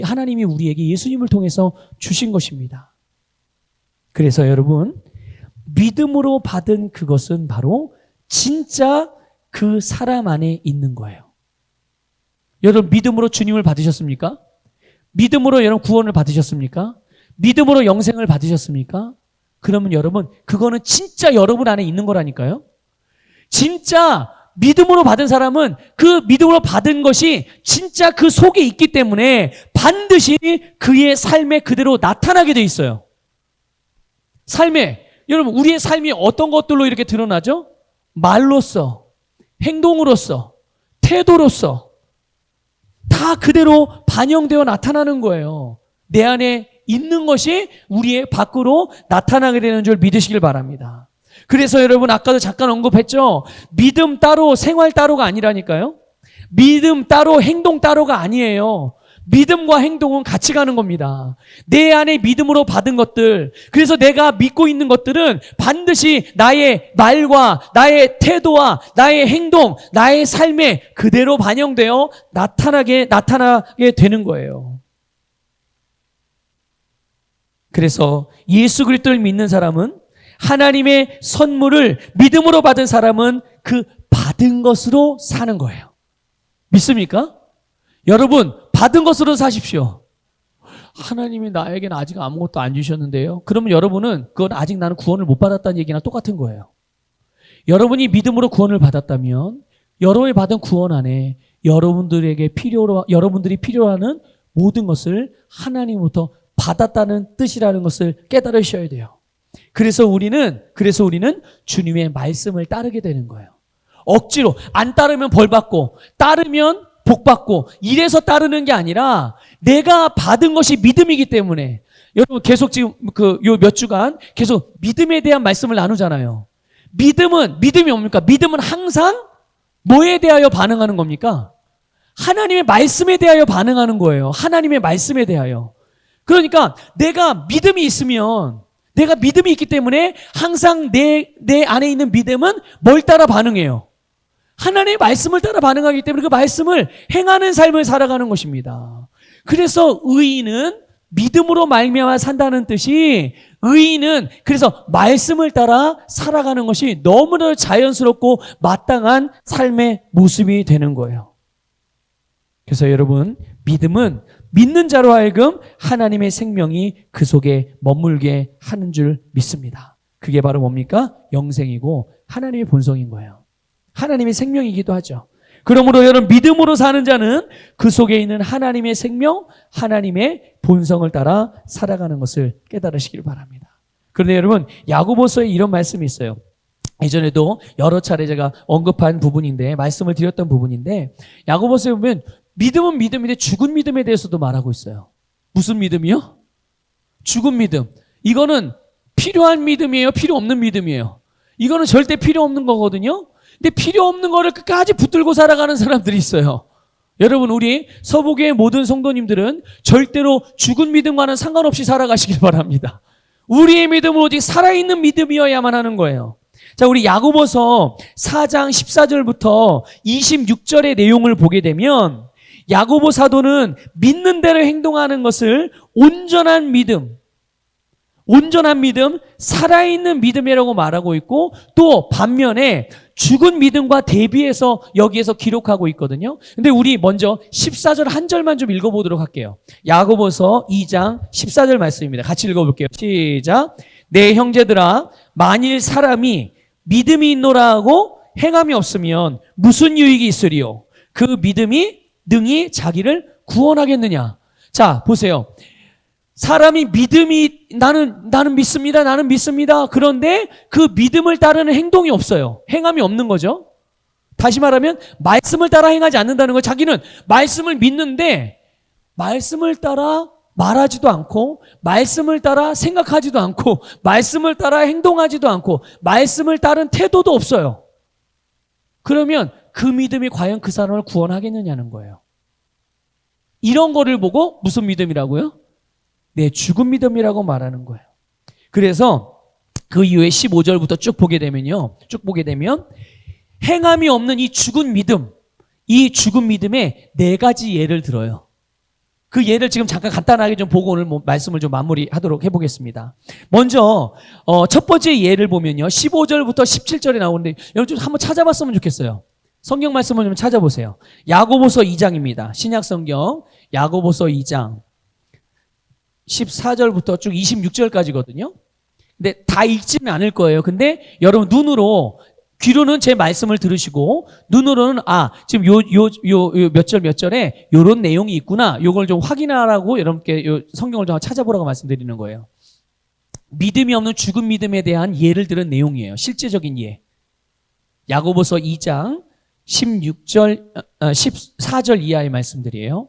하나님이 우리에게 예수님을 통해서 주신 것입니다. 그래서 여러분, 믿음으로 받은 그것은 바로 진짜 그 사람 안에 있는 거예요. 여러분, 믿음으로 주님을 받으셨습니까? 믿음으로 여러분 구원을 받으셨습니까? 믿음으로 영생을 받으셨습니까? 그러면 여러분, 그거는 진짜 여러분 안에 있는 거라니까요. 진짜 믿음으로 받은 사람은 그 믿음으로 받은 것이 진짜 그 속에 있기 때문에 반드시 그의 삶에 그대로 나타나게 돼 있어요. 여러분, 우리의 삶이 어떤 것들로 이렇게 드러나죠? 말로써, 행동으로써, 태도로써 다 그대로 반영되어 나타나는 거예요. 내 안에 있는 것이 우리의 밖으로 나타나게 되는 줄 믿으시길 바랍니다. 그래서 여러분, 아까도 잠깐 언급했죠? 믿음 따로 생활 따로가 아니라니까요. 믿음 따로 행동 따로가 아니에요. 믿음과 행동은 같이 가는 겁니다. 내 안에 믿음으로 받은 것들, 그래서 내가 믿고 있는 것들은 반드시 나의 말과 나의 태도와 나의 행동, 나의 삶에 그대로 반영되어 나타나게 되는 거예요. 그래서 예수 그리스도를 믿는 사람은, 하나님의 선물을 믿음으로 받은 사람은 그 받은 것으로 사는 거예요. 믿습니까? 여러분, 받은 것으로 사십시오. 하나님이 나에게는 아직 아무것도 안 주셨는데요. 그러면 여러분은 그건 아직 나는 구원을 못 받았다는 얘기나 똑같은 거예요. 여러분이 믿음으로 구원을 받았다면 여러분이 받은 구원 안에 여러분들이 필요로 하는 모든 것을 하나님으로부터 받았다는 뜻이라는 것을 깨달으셔야 돼요. 그래서 우리는 주님의 말씀을 따르게 되는 거예요. 억지로 안 따르면 벌 받고 따르면 복 받고 이래서 따르는 게 아니라 내가 받은 것이 믿음이기 때문에. 여러분, 계속 지금 요 몇 주간 계속 믿음에 대한 말씀을 나누잖아요. 믿음이 뭡니까? 믿음은 항상 뭐에 대하여 반응하는 겁니까? 하나님의 말씀에 대하여 반응하는 거예요. 하나님의 말씀에 대하여. 그러니까 내가 믿음이 있기 때문에 항상 내 안에 있는 믿음은 뭘 따라 반응해요? 하나님의 말씀을 따라 반응하기 때문에 그 말씀을 행하는 삶을 살아가는 것입니다. 그래서 의인은 믿음으로 말미암아 산다는 뜻이, 의인은 그래서 말씀을 따라 살아가는 것이 너무나 자연스럽고 마땅한 삶의 모습이 되는 거예요. 그래서 여러분, 믿음은 믿는 자로 하여금 하나님의 생명이 그 속에 머물게 하는 줄 믿습니다. 그게 바로 뭡니까? 영생이고 하나님의 본성인 거예요. 하나님의 생명이기도 하죠. 그러므로 여러분, 믿음으로 사는 자는 그 속에 있는 하나님의 생명, 하나님의 본성을 따라 살아가는 것을 깨달으시길 바랍니다. 그런데 여러분, 야고보서에 이런 말씀이 있어요. 예전에도 여러 차례 제가 언급한 부분인데, 말씀을 드렸던 부분인데, 야고보서에 보면 믿음은 믿음인데 죽은 믿음에 대해서도 말하고 있어요. 무슨 믿음이요? 죽은 믿음. 이거는 필요한 믿음이에요? 필요 없는 믿음이에요? 이거는 절대 필요 없는 거거든요. 근데 필요 없는 거를 끝까지 붙들고 살아가는 사람들이 있어요. 여러분, 우리 서부교의 모든 성도님들은 절대로 죽은 믿음과는 상관없이 살아가시길 바랍니다. 우리의 믿음은 오직 살아있는 믿음이어야만 하는 거예요. 자, 우리 야고보서 4장 14절부터 26절의 내용을 보게 되면 야고보 사도는 믿는 대로 행동하는 것을 온전한 믿음, 살아있는 믿음이라고 말하고 있고, 또 반면에 죽은 믿음과 대비해서 여기에서 기록하고 있거든요. 근데 우리 먼저 14절 한 절만 좀 읽어보도록 할게요. 야고보서 2장 14절 말씀입니다. 같이 읽어볼게요. 시작. 내 형제들아, 만일 사람이 믿음이 있노라 하고 행함이 없으면 무슨 유익이 있으리요? 그 믿음이 능히 자기를 구원하겠느냐? 자, 보세요. 사람이 나는 믿습니다. 그런데 그 믿음을 따르는 행동이 없어요. 행함이 없는 거죠. 다시 말하면 말씀을 따라 행하지 않는다는 거예요. 자기는 말씀을 믿는데 말씀을 따라 말하지도 않고 말씀을 따라 생각하지도 않고 말씀을 따라 행동하지도 않고 말씀을 따른 태도도 없어요. 그러면 그 믿음이 과연 그 사람을 구원하겠느냐는 거예요. 이런 거를 보고 무슨 믿음이라고요? 네, 죽은 믿음이라고 말하는 거예요. 그래서 그 이후에 15절부터 쭉 보게 되면 행함이 없는 이 죽은 믿음의 네 가지 예를 들어요. 그 예를 지금 잠깐 간단하게 좀 보고 오늘 말씀을 좀 마무리하도록 해보겠습니다. 먼저 첫 번째 예를 보면요, 15절부터 17절에 나오는데 여러분 좀 한번 찾아봤으면 좋겠어요. 성경 말씀을 좀 찾아보세요. 야고보서 2장입니다. 신약 성경 야고보서 2장 14절부터 쭉 26절까지거든요. 근데 다 읽지는 않을 거예요. 근데 여러분 귀로는 제 말씀을 들으시고 눈으로는 지금 몇 절 몇 절에 요런 내용이 있구나. 요걸 좀 확인하라고 여러분께 성경을 좀 찾아보라고 말씀드리는 거예요. 믿음이 없는 죽은 믿음에 대한 예를 들은 내용이에요. 실제적인 예. 야고보서 2장 14절 이하의 말씀들이에요.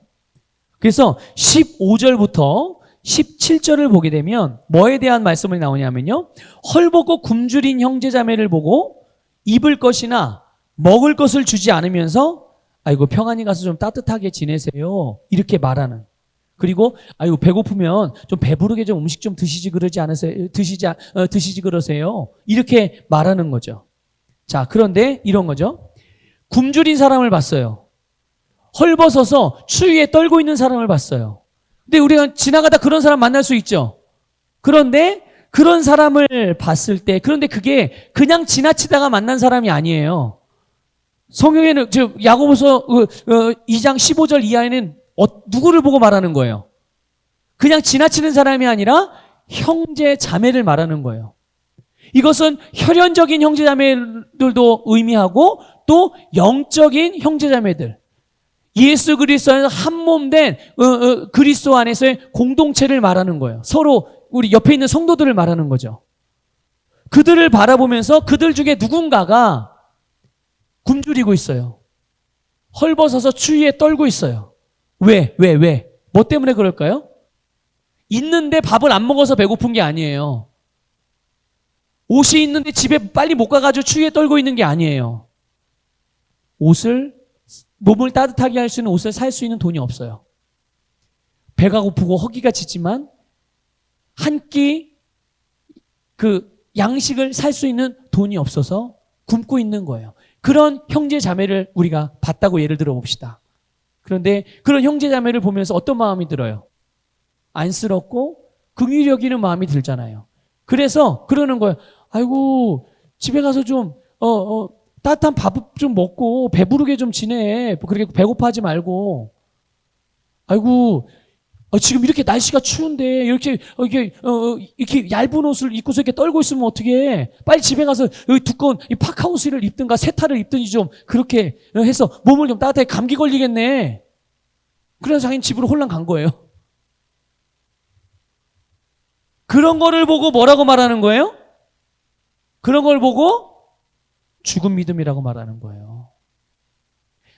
그래서 15절부터 17절을 보게 되면 뭐에 대한 말씀이 나오냐면요, 헐벗고 굶주린 형제자매를 보고 입을 것이나 먹을 것을 주지 않으면서 아이고 평안히 가서 좀 따뜻하게 지내세요, 이렇게 말하는. 그리고 아이고 배고프면 좀 배부르게 좀 음식 좀 드시지 그러세요, 이렇게 말하는 거죠. 자, 그런데 이런 거죠. 굶주린 사람을 봤어요. 헐벗어서 추위에 떨고 있는 사람을 봤어요. 근데 우리가 지나가다 그런 사람 만날 수 있죠. 그런데 그런 사람을 봤을 때, 그런데 그게 그냥 지나치다가 만난 사람이 아니에요. 성경에는 야고보서 2장 15절 이하에는 누구를 보고 말하는 거예요? 그냥 지나치는 사람이 아니라 형제 자매를 말하는 거예요. 이것은 혈연적인 형제 자매들도 의미하고 또 영적인 형제 자매들, 예수 그리스도 안에서 한 몸 된 그리스도 안에서의 공동체를 말하는 거예요. 서로 우리 옆에 있는 성도들을 말하는 거죠. 그들을 바라보면서 그들 중에 누군가가 굶주리고 있어요. 헐벗어서 추위에 떨고 있어요. 왜? 뭐 때문에 그럴까요? 있는데 밥을 안 먹어서 배고픈 게 아니에요. 옷이 있는데 집에 빨리 못 가가지고 추위에 떨고 있는 게 아니에요. 몸을 따뜻하게 할 수 있는 옷을 살 수 있는 돈이 없어요. 배가 고프고 허기가 짖지만 한 끼 양식을 살 수 있는 돈이 없어서 굶고 있는 거예요. 그런 형제 자매를 우리가 봤다고 예를 들어 봅시다. 그런데 그런 형제 자매를 보면서 어떤 마음이 들어요? 안쓰럽고 긍휼히 여기는 마음이 들잖아요. 그래서 그러는 거예요. 아이고 집에 가서 좀 따뜻한 밥 좀 먹고 배부르게 좀 지내. 그렇게 배고파하지 말고. 아이고 지금 이렇게 날씨가 추운데 이렇게 얇은 옷을 입고서 이렇게 떨고 있으면 어떡해. 빨리 집에 가서 두꺼운 이 파카옷을 입든가 세타를 입든지 좀 그렇게 해서 몸을 좀 따뜻하게, 감기 걸리겠네. 그래서 자기는 집으로 홀랑 간 거예요. 그런 거를 보고 뭐라고 말하는 거예요? 그런 걸 보고 죽은 믿음이라고 말하는 거예요.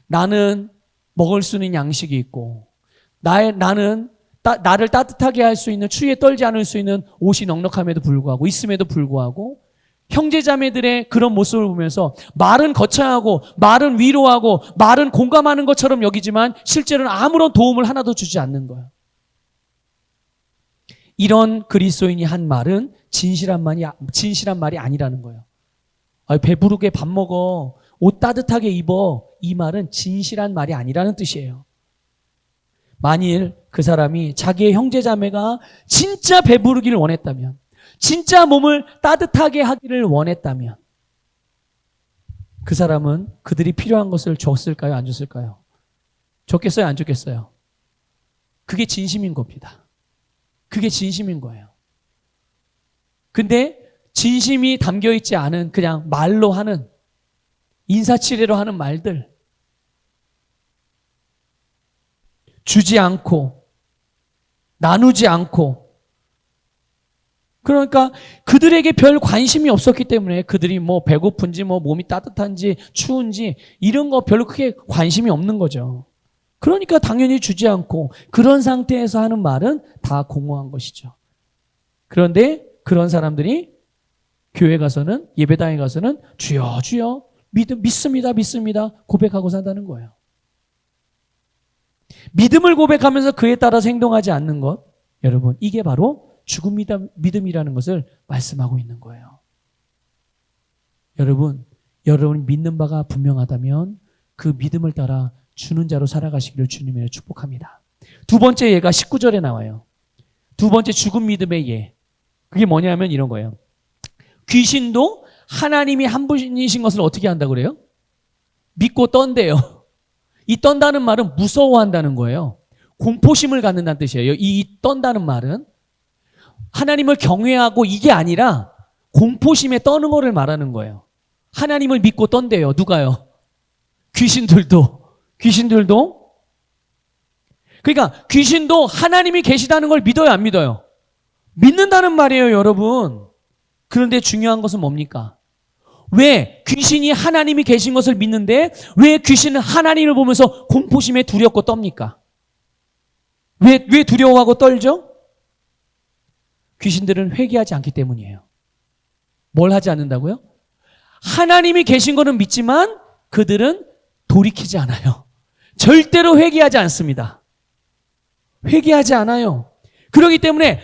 나는 먹을 수 있는 양식이 있고 나는 나를 따뜻하게 할 수 있는, 추위에 떨지 않을 수 있는 옷이 넉넉함에도 불구하고, 있음에도 불구하고 형제자매들의 그런 모습을 보면서 말은 거창하고 말은 위로하고 말은 공감하는 것처럼 여기지만 실제로는 아무런 도움을 하나도 주지 않는 거예요. 이런 그리스도인이 한 말은 진실한 말이 아니라는 거예요. 배부르게 밥 먹어, 옷 따뜻하게 입어, 이 말은 진실한 말이 아니라는 뜻이에요. 만일 그 사람이 자기의 형제자매가 진짜 배부르기를 원했다면, 진짜 몸을 따뜻하게 하기를 원했다면 그 사람은 그들이 필요한 것을 줬을까요? 안 줬을까요? 줬겠어요? 안 줬겠어요? 그게 진심인 겁니다. 그게 진심인 거예요. 근데 진심이 담겨있지 않은 그냥 말로 하는, 인사치레로 하는 말들, 주지 않고 나누지 않고 그러니까 그들에게 별 관심이 없었기 때문에 그들이 뭐 배고픈지 뭐 몸이 따뜻한지 추운지 이런 거 별로 크게 관심이 없는 거죠. 그러니까 당연히 주지 않고 그런 상태에서 하는 말은 다 공허한 것이죠. 그런데 그런 사람들이 교회 가서는, 예배당에 가서는 주여 주여 믿습니다 고백하고 산다는 거예요. 믿음을 고백하면서 그에 따라서 행동하지 않는 것, 여러분 이게 바로 죽은 믿음이라는 것을 말씀하고 있는 거예요. 여러분이 믿는 바가 분명하다면 그 믿음을 따라 주는 자로 살아가시기를 주님으로 축복합니다. 두 번째 예가 19절에 나와요. 두 번째 죽은 믿음의 예. 그게 뭐냐면 이런 거예요. 귀신도 하나님이 한 분이신 것을 어떻게 한다고 그래요? 믿고 떤대요. 이 떤다는 말은 무서워한다는 거예요. 공포심을 갖는다는 뜻이에요. 이 떤다는 말은 하나님을 경외하고 이게 아니라 공포심에 떠는 거를 말하는 거예요. 하나님을 믿고 떤대요. 누가요? 귀신들도. 그러니까 귀신도 하나님이 계시다는 걸 믿어요, 안 믿어요? 믿는다는 말이에요, 여러분. 그런데 중요한 것은 뭡니까? 왜 귀신이 하나님이 계신 것을 믿는데 왜 귀신은 하나님을 보면서 공포심에 두렵고 떱니까? 왜 두려워하고 떨죠? 귀신들은 회개하지 않기 때문이에요. 뭘 하지 않는다고요? 하나님이 계신 거는 믿지만 그들은 돌이키지 않아요. 절대로 회개하지 않습니다. 회개하지 않아요. 그렇기 때문에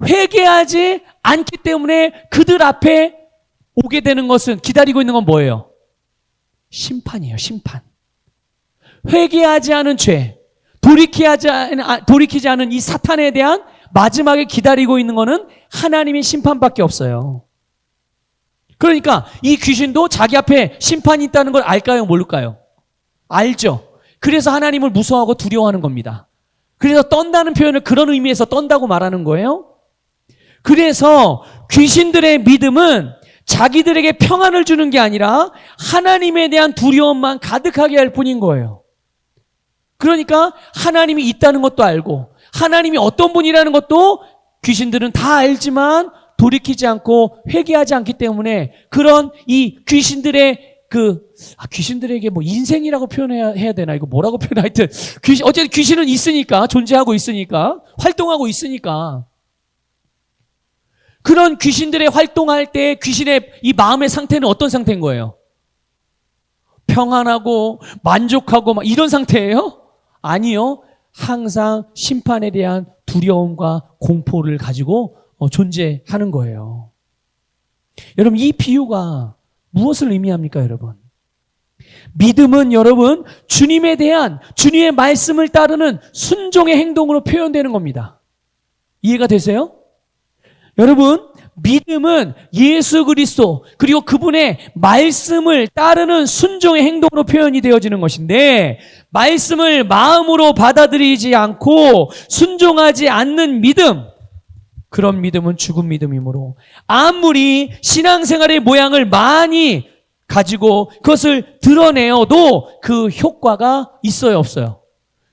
회개하지 않기 때문에 그들 앞에 오게 되는 것은, 기다리고 있는 건 뭐예요? 심판이에요, 심판. 회개하지 않은 죄, 돌이키지 않은 이 사탄에 대한 마지막에 기다리고 있는 거는 하나님의 심판밖에 없어요. 그러니까 이 귀신도 자기 앞에 심판이 있다는 걸 알까요, 모를까요? 알죠. 그래서 하나님을 무서워하고 두려워하는 겁니다. 그래서 떤다는 표현을 그런 의미에서 떤다고 말하는 거예요. 그래서 귀신들의 믿음은 자기들에게 평안을 주는 게 아니라 하나님에 대한 두려움만 가득하게 할 뿐인 거예요. 그러니까 하나님이 있다는 것도 알고 하나님이 어떤 분이라는 것도 귀신들은 다 알지만 돌이키지 않고 회개하지 않기 때문에 그런 이 귀신들의 귀신들에게 뭐 인생이라고 표현해야 되나? 이거 뭐라고 표현해? 하여튼 어쨌든 귀신은 있으니까, 존재하고 있으니까, 활동하고 있으니까. 그런 귀신들의 활동할 때 귀신의 이 마음의 상태는 어떤 상태인 거예요? 평안하고 만족하고 막 이런 상태예요? 아니요. 항상 심판에 대한 두려움과 공포를 가지고 존재하는 거예요. 여러분, 이 비유가 무엇을 의미합니까, 여러분? 믿음은 여러분, 주님에 대한 주님의 말씀을 따르는 순종의 행동으로 표현되는 겁니다. 이해가 되세요? 여러분, 믿음은 예수 그리스도 그리고 그분의 말씀을 따르는 순종의 행동으로 표현이 되어지는 것인데, 말씀을 마음으로 받아들이지 않고 순종하지 않는 믿음, 그런 믿음은 죽은 믿음이므로 아무리 신앙생활의 모양을 많이 가지고 그것을 드러내어도 그 효과가 있어요, 없어요?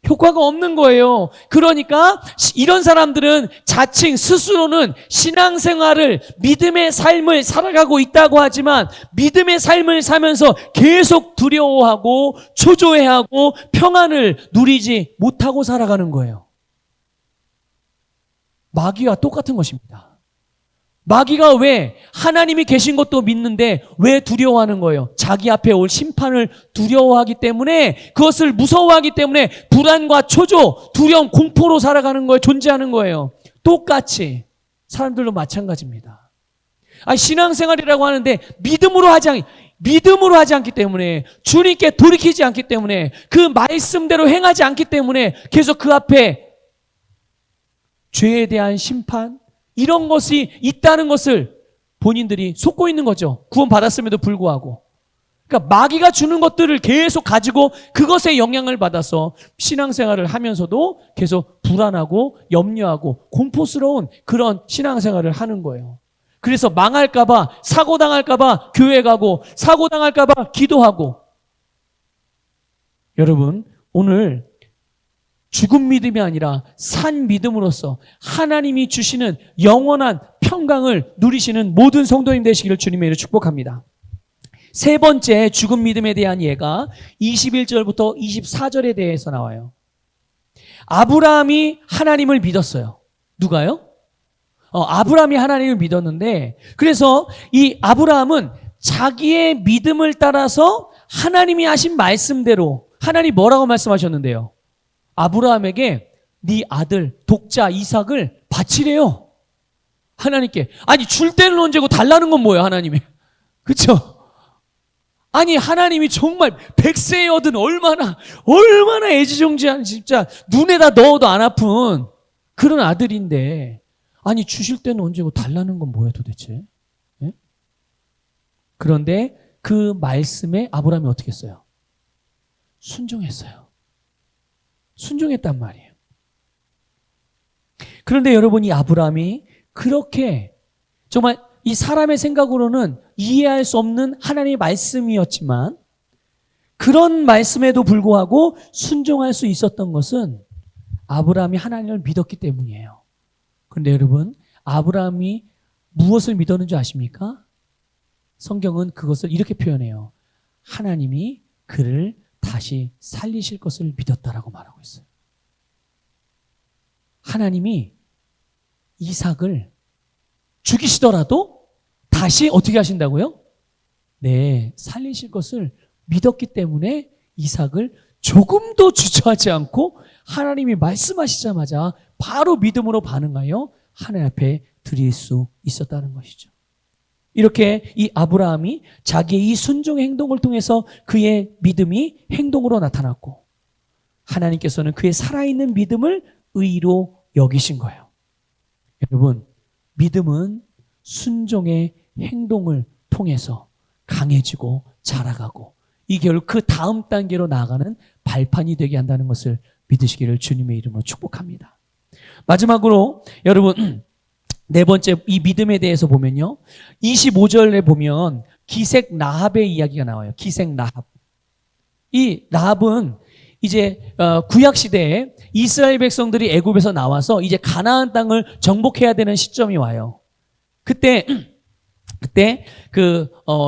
효과가 없는 거예요. 그러니까 이런 사람들은 자칭 스스로는 신앙생활을, 믿음의 삶을 살아가고 있다고 하지만 믿음의 삶을 사면서 계속 두려워하고 초조해하고 평안을 누리지 못하고 살아가는 거예요. 마귀와 똑같은 것입니다. 마귀가 왜 하나님이 계신 것도 믿는데 왜 두려워하는 거예요? 자기 앞에 올 심판을 두려워하기 때문에, 그것을 무서워하기 때문에 불안과 초조, 두려움, 공포로 살아가는 거예요. 존재하는 거예요. 똑같이 사람들도 마찬가지입니다. 신앙생활이라고 하는데 믿음으로 하지 않기 때문에, 주님께 돌이키지 않기 때문에, 그 말씀대로 행하지 않기 때문에 계속 그 앞에 죄에 대한 심판, 이런 것이 있다는 것을 본인들이 속고 있는 거죠. 구원 받았음에도 불구하고. 그러니까 마귀가 주는 것들을 계속 가지고 그것에 영향을 받아서 신앙생활을 하면서도 계속 불안하고 염려하고 공포스러운 그런 신앙생활을 하는 거예요. 그래서 망할까봐, 사고당할까봐 교회 가고, 사고당할까봐 기도하고. 여러분, 오늘 죽은 믿음이 아니라 산 믿음으로써 하나님이 주시는 영원한 평강을 누리시는 모든 성도님 되시기를 주님의 이름으로 축복합니다. 세 번째 죽은 믿음에 대한 예가 21절부터 24절에 대해서 나와요. 아브라함이 하나님을 믿었어요. 누가요? 아브라함이 하나님을 믿었는데, 그래서 이 아브라함은 자기의 믿음을 따라서 하나님이 하신 말씀대로, 하나님 뭐라고 말씀하셨는데요? 아브라함에게 네 아들 독자 이삭을 바치래요. 하나님께. 아니, 줄 때는 언제고 달라는 건 뭐예요, 하나님이? 그렇죠? 아니, 하나님이 정말 백세의 얻은 얼마나 애지중지한, 진짜 눈에다 넣어도 안 아픈 그런 아들인데, 아니, 주실 때는 언제고 달라는 건 뭐예요, 도대체? 네? 그런데 그 말씀에 아브라함이 어떻게 했어요? 순종했어요. 순종했단 말이에요. 그런데 여러분, 이 아브라함이 그렇게 정말 이 사람의 생각으로는 이해할 수 없는 하나님의 말씀이었지만, 그런 말씀에도 불구하고 순종할 수 있었던 것은 아브라함이 하나님을 믿었기 때문이에요. 그런데 여러분, 아브라함이 무엇을 믿었는 줄 아십니까? 성경은 그것을 이렇게 표현해요. 하나님이 그를 다시 살리실 것을 믿었다라고 말하고 있어요. 하나님이 이삭을 죽이시더라도 다시 어떻게 하신다고요? 네, 살리실 것을 믿었기 때문에 이삭을 조금도 주저하지 않고 하나님이 말씀하시자마자 바로 믿음으로 반응하여 하나님 앞에 드릴 수 있었다는 것이죠. 이렇게 이 아브라함이 자기의 이 순종의 행동을 통해서 그의 믿음이 행동으로 나타났고, 하나님께서는 그의 살아있는 믿음을 의로 여기신 거예요. 여러분, 믿음은 순종의 행동을 통해서 강해지고 자라가고, 이 결국 그 다음 단계로 나아가는 발판이 되게 한다는 것을 믿으시기를 주님의 이름으로 축복합니다. 마지막으로 여러분, 네 번째 이 믿음에 대해서 보면요, 25절에 보면 기색 라합의 이야기가 나와요. 기색 라합. 이 라합은 이제 구약 시대에 이스라엘 백성들이 애굽에서 나와서 이제 가나안 땅을 정복해야 되는 시점이 와요. 그때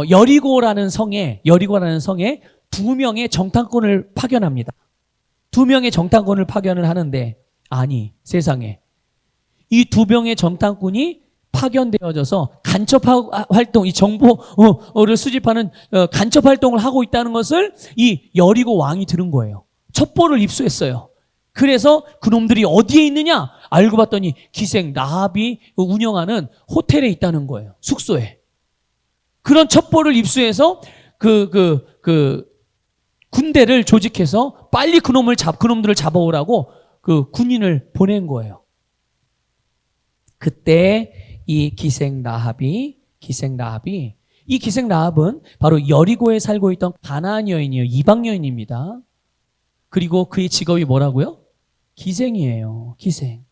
여리고라는 성에 두 명의 정탐꾼을 파견합니다. 두 명의 정탐꾼을 파견을 하는데, 아니 세상에, 이 두 명의 정탐꾼이 파견되어져서 간첩 활동, 이 정보를 수집하는 간첩 활동을 하고 있다는 것을 이 여리고 왕이 들은 거예요. 첩보를 입수했어요. 그래서 그놈들이 어디에 있느냐 알고 봤더니 기생 라합이 운영하는 호텔에 있다는 거예요. 숙소에. 그런 첩보를 입수해서 군대를 조직해서 빨리 그놈들을 잡아오라고 그 군인을 보낸 거예요. 그때 이 기생 라합은 바로 여리고에 살고 있던 가나안 여인이에요. 이방 여인입니다. 그리고 그의 직업이 뭐라고요? 기생이에요. 기생.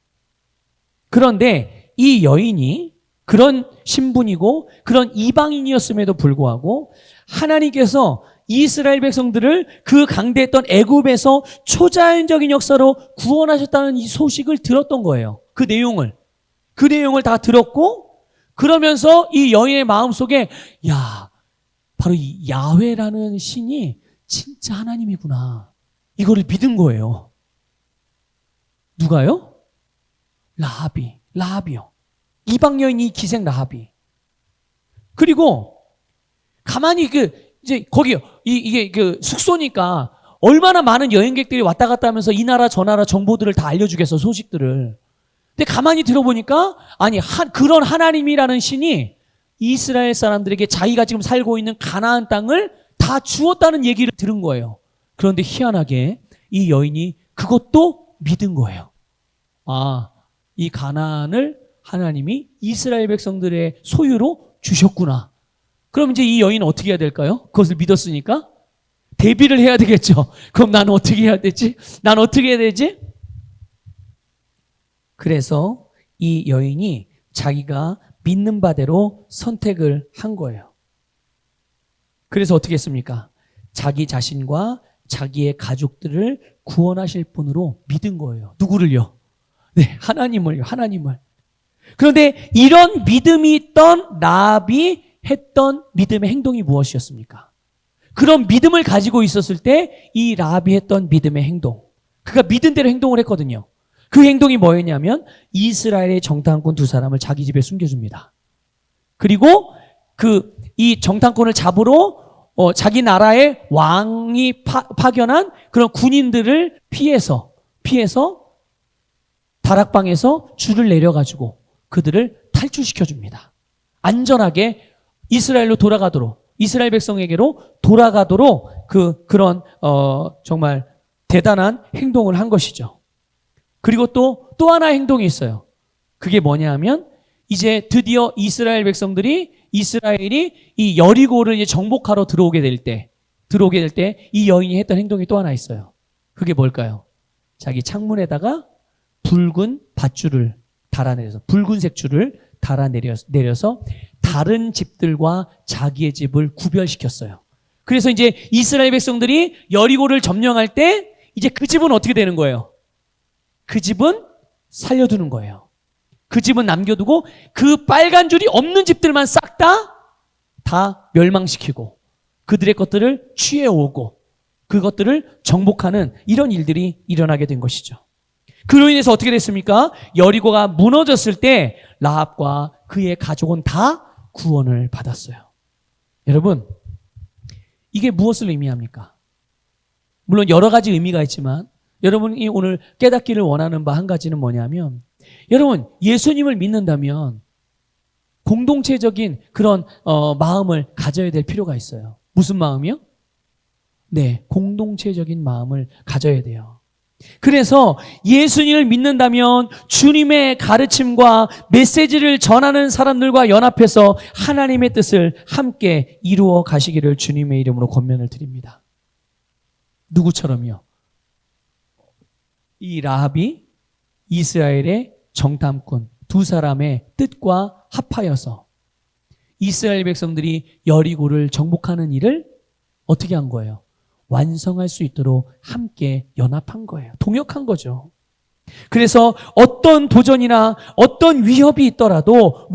그런데 이 여인이 그런 신분이고 그런 이방인이었음에도 불구하고 하나님께서 이스라엘 백성들을 그 강대했던 애굽에서 초자연적인 역사로 구원하셨다는 이 소식을 들었던 거예요. 그 내용을 다 들었고, 그러면서 이 여인의 마음속에 바로 이 야훼라는 신이 진짜 하나님이구나, 이거를 믿은 거예요. 누가요? 라합이요. 이방 여인이 기생 라합이. 그리고 가만히 이제 거기 이게 숙소니까 얼마나 많은 여행객들이 왔다 갔다 하면서 이 나라 저 나라 정보들을 다 알려주겠어, 소식들을. 근데 가만히 들어보니까 그런 하나님이라는 신이 이스라엘 사람들에게 자기가 지금 살고 있는 가나안 땅을 다 주었다는 얘기를 들은 거예요. 그런데 희한하게 이 여인이 그것도 믿은 거예요. 이 가나안을 하나님이 이스라엘 백성들의 소유로 주셨구나. 그럼 이제 이 여인은 어떻게 해야 될까요? 그것을 믿었으니까 대비를 해야 되겠죠. 그럼 나는 어떻게 해야 되지? 난 어떻게 해야 되지? 그래서 이 여인이 자기가 믿는 바대로 선택을 한 거예요. 그래서 어떻게 했습니까? 자기 자신과 자기의 가족들을 구원하실 분으로 믿은 거예요. 누구를요? 네, 하나님을요. 하나님을. 그런데 이런 믿음이 있던 라합이 했던 믿음의 행동이 무엇이었습니까? 그런 믿음을 가지고 있었을 때 이 라합이 했던 믿음의 행동, 그가 믿은 대로 행동을 했거든요. 그 행동이 뭐였냐면 이스라엘의 정탐꾼 두 사람을 자기 집에 숨겨줍니다. 그리고 이 정탐꾼을 잡으러 자기 나라의 왕이 파견한 그런 군인들을 피해서 다락방에서 줄을 내려가지고 그들을 탈출시켜줍니다. 안전하게 이스라엘 백성에게로 돌아가도록 그런 정말 대단한 행동을 한 것이죠. 그리고 또 하나의 행동이 있어요. 그게 뭐냐 하면 이제 드디어 이스라엘이 이 여리고를 이제 정복하러 들어오게 될 때 이 여인이 했던 행동이 또 하나 있어요. 그게 뭘까요? 자기 창문에다가 붉은색 줄을 달아내려서 다른 집들과 자기의 집을 구별시켰어요. 그래서 이제 이스라엘 백성들이 여리고를 점령할 때 이제 그 집은 어떻게 되는 거예요? 그 집은 살려두는 거예요. 그 집은 남겨두고 그 빨간 줄이 없는 집들만 싹 다 멸망시키고 그들의 것들을 취해오고 그것들을 정복하는 이런 일들이 일어나게 된 것이죠. 그로 인해서 어떻게 됐습니까? 여리고가 무너졌을 때 라합과 그의 가족은 다 구원을 받았어요. 여러분, 이게 무엇을 의미합니까? 물론 여러 가지 의미가 있지만 여러분이 오늘 깨닫기를 원하는 바 한 가지는 뭐냐면, 여러분 예수님을 믿는다면 공동체적인 그런 마음을 가져야 될 필요가 있어요. 무슨 마음이요? 네, 공동체적인 마음을 가져야 돼요. 그래서 예수님을 믿는다면 주님의 가르침과 메시지를 전하는 사람들과 연합해서 하나님의 뜻을 함께 이루어 가시기를 주님의 이름으로 권면을 드립니다. 누구처럼요? 이 라합이 이스라엘의 정탐꾼 두 사람의 뜻과 합하여서 이스라엘 백성들이 여리고를 정복하는 일을 어떻게 한 거예요? 완성할 수 있도록 함께 연합한 거예요. 동역한 거죠. 그래서 어떤 도전이나 어떤 위험이 있더라도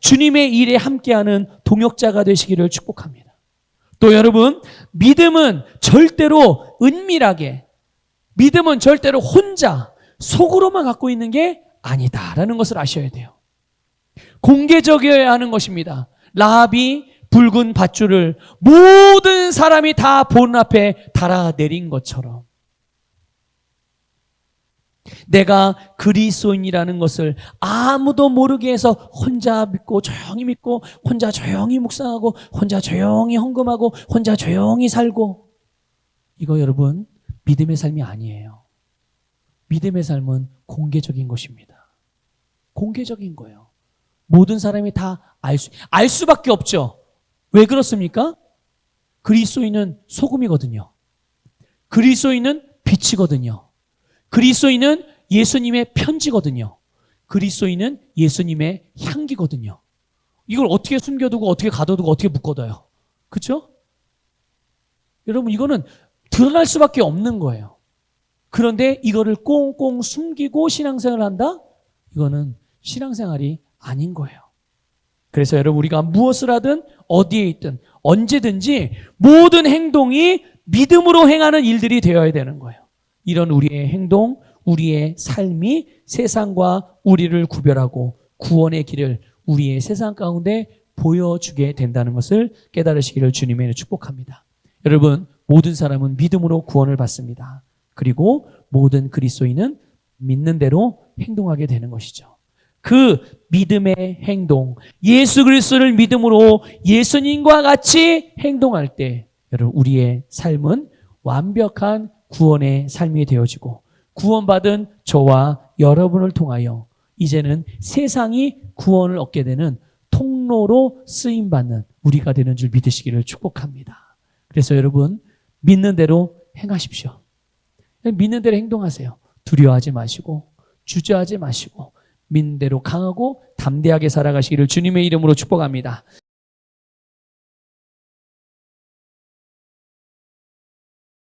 주님의 일에 함께하는 동역자가 되시기를 축복합니다. 또 여러분, 믿음은 절대로 은밀하게, 믿음은 절대로 혼자 속으로만 갖고 있는 게 아니다라는 것을 아셔야 돼요. 공개적이어야 하는 것입니다. 라합이 붉은 밧줄을 모든 사람이 다 보는 앞에 달아내린 것처럼 내가 그리스도인이라는 것을 아무도 모르게 해서 혼자 믿고 혼자 조용히 묵상하고 혼자 조용히 헌금하고 혼자 조용히 살고, 이거 여러분 믿음의 삶이 아니에요. 믿음의 삶은 공개적인 것입니다. 공개적인 거예요. 모든 사람이 다 알 수밖에 없죠. 왜 그렇습니까? 그리스도인은 소금이거든요. 그리스도인은 빛이거든요. 그리스도인은 예수님의 편지거든요. 그리스도인은 예수님의 향기거든요. 이걸 어떻게 숨겨두고 어떻게 가둬두고 어떻게 묶어둬요? 그렇죠? 여러분, 이거는 드러날 수밖에 없는 거예요. 그런데 이거를 꽁꽁 숨기고 신앙생활을 한다? 이거는 신앙생활이 아닌 거예요. 그래서 여러분, 우리가 무엇을 하든 어디에 있든 언제든지 모든 행동이 믿음으로 행하는 일들이 되어야 되는 거예요. 이런 우리의 행동, 우리의 삶이 세상과 우리를 구별하고 구원의 길을 우리의 세상 가운데 보여주게 된다는 것을 깨달으시기를 주님의 이름으로 축복합니다. 여러분, 모든 사람은 믿음으로 구원을 받습니다. 그리고 모든 그리스도인은 믿는 대로 행동하게 되는 것이죠. 그 믿음의 행동, 예수 그리스도를 믿음으로 예수님과 같이 행동할 때 여러분, 우리의 삶은 완벽한 구원의 삶이 되어지고 구원받은 저와 여러분을 통하여 이제는 세상이 구원을 얻게 되는 통로로 쓰임받는 우리가 되는 줄 믿으시기를 축복합니다. 그래서 여러분, 믿는 대로 행하십시오. 믿는 대로 행동하세요. 두려워하지 마시고 주저하지 마시고 믿는 대로 강하고 담대하게 살아가시기를 주님의 이름으로 축복합니다.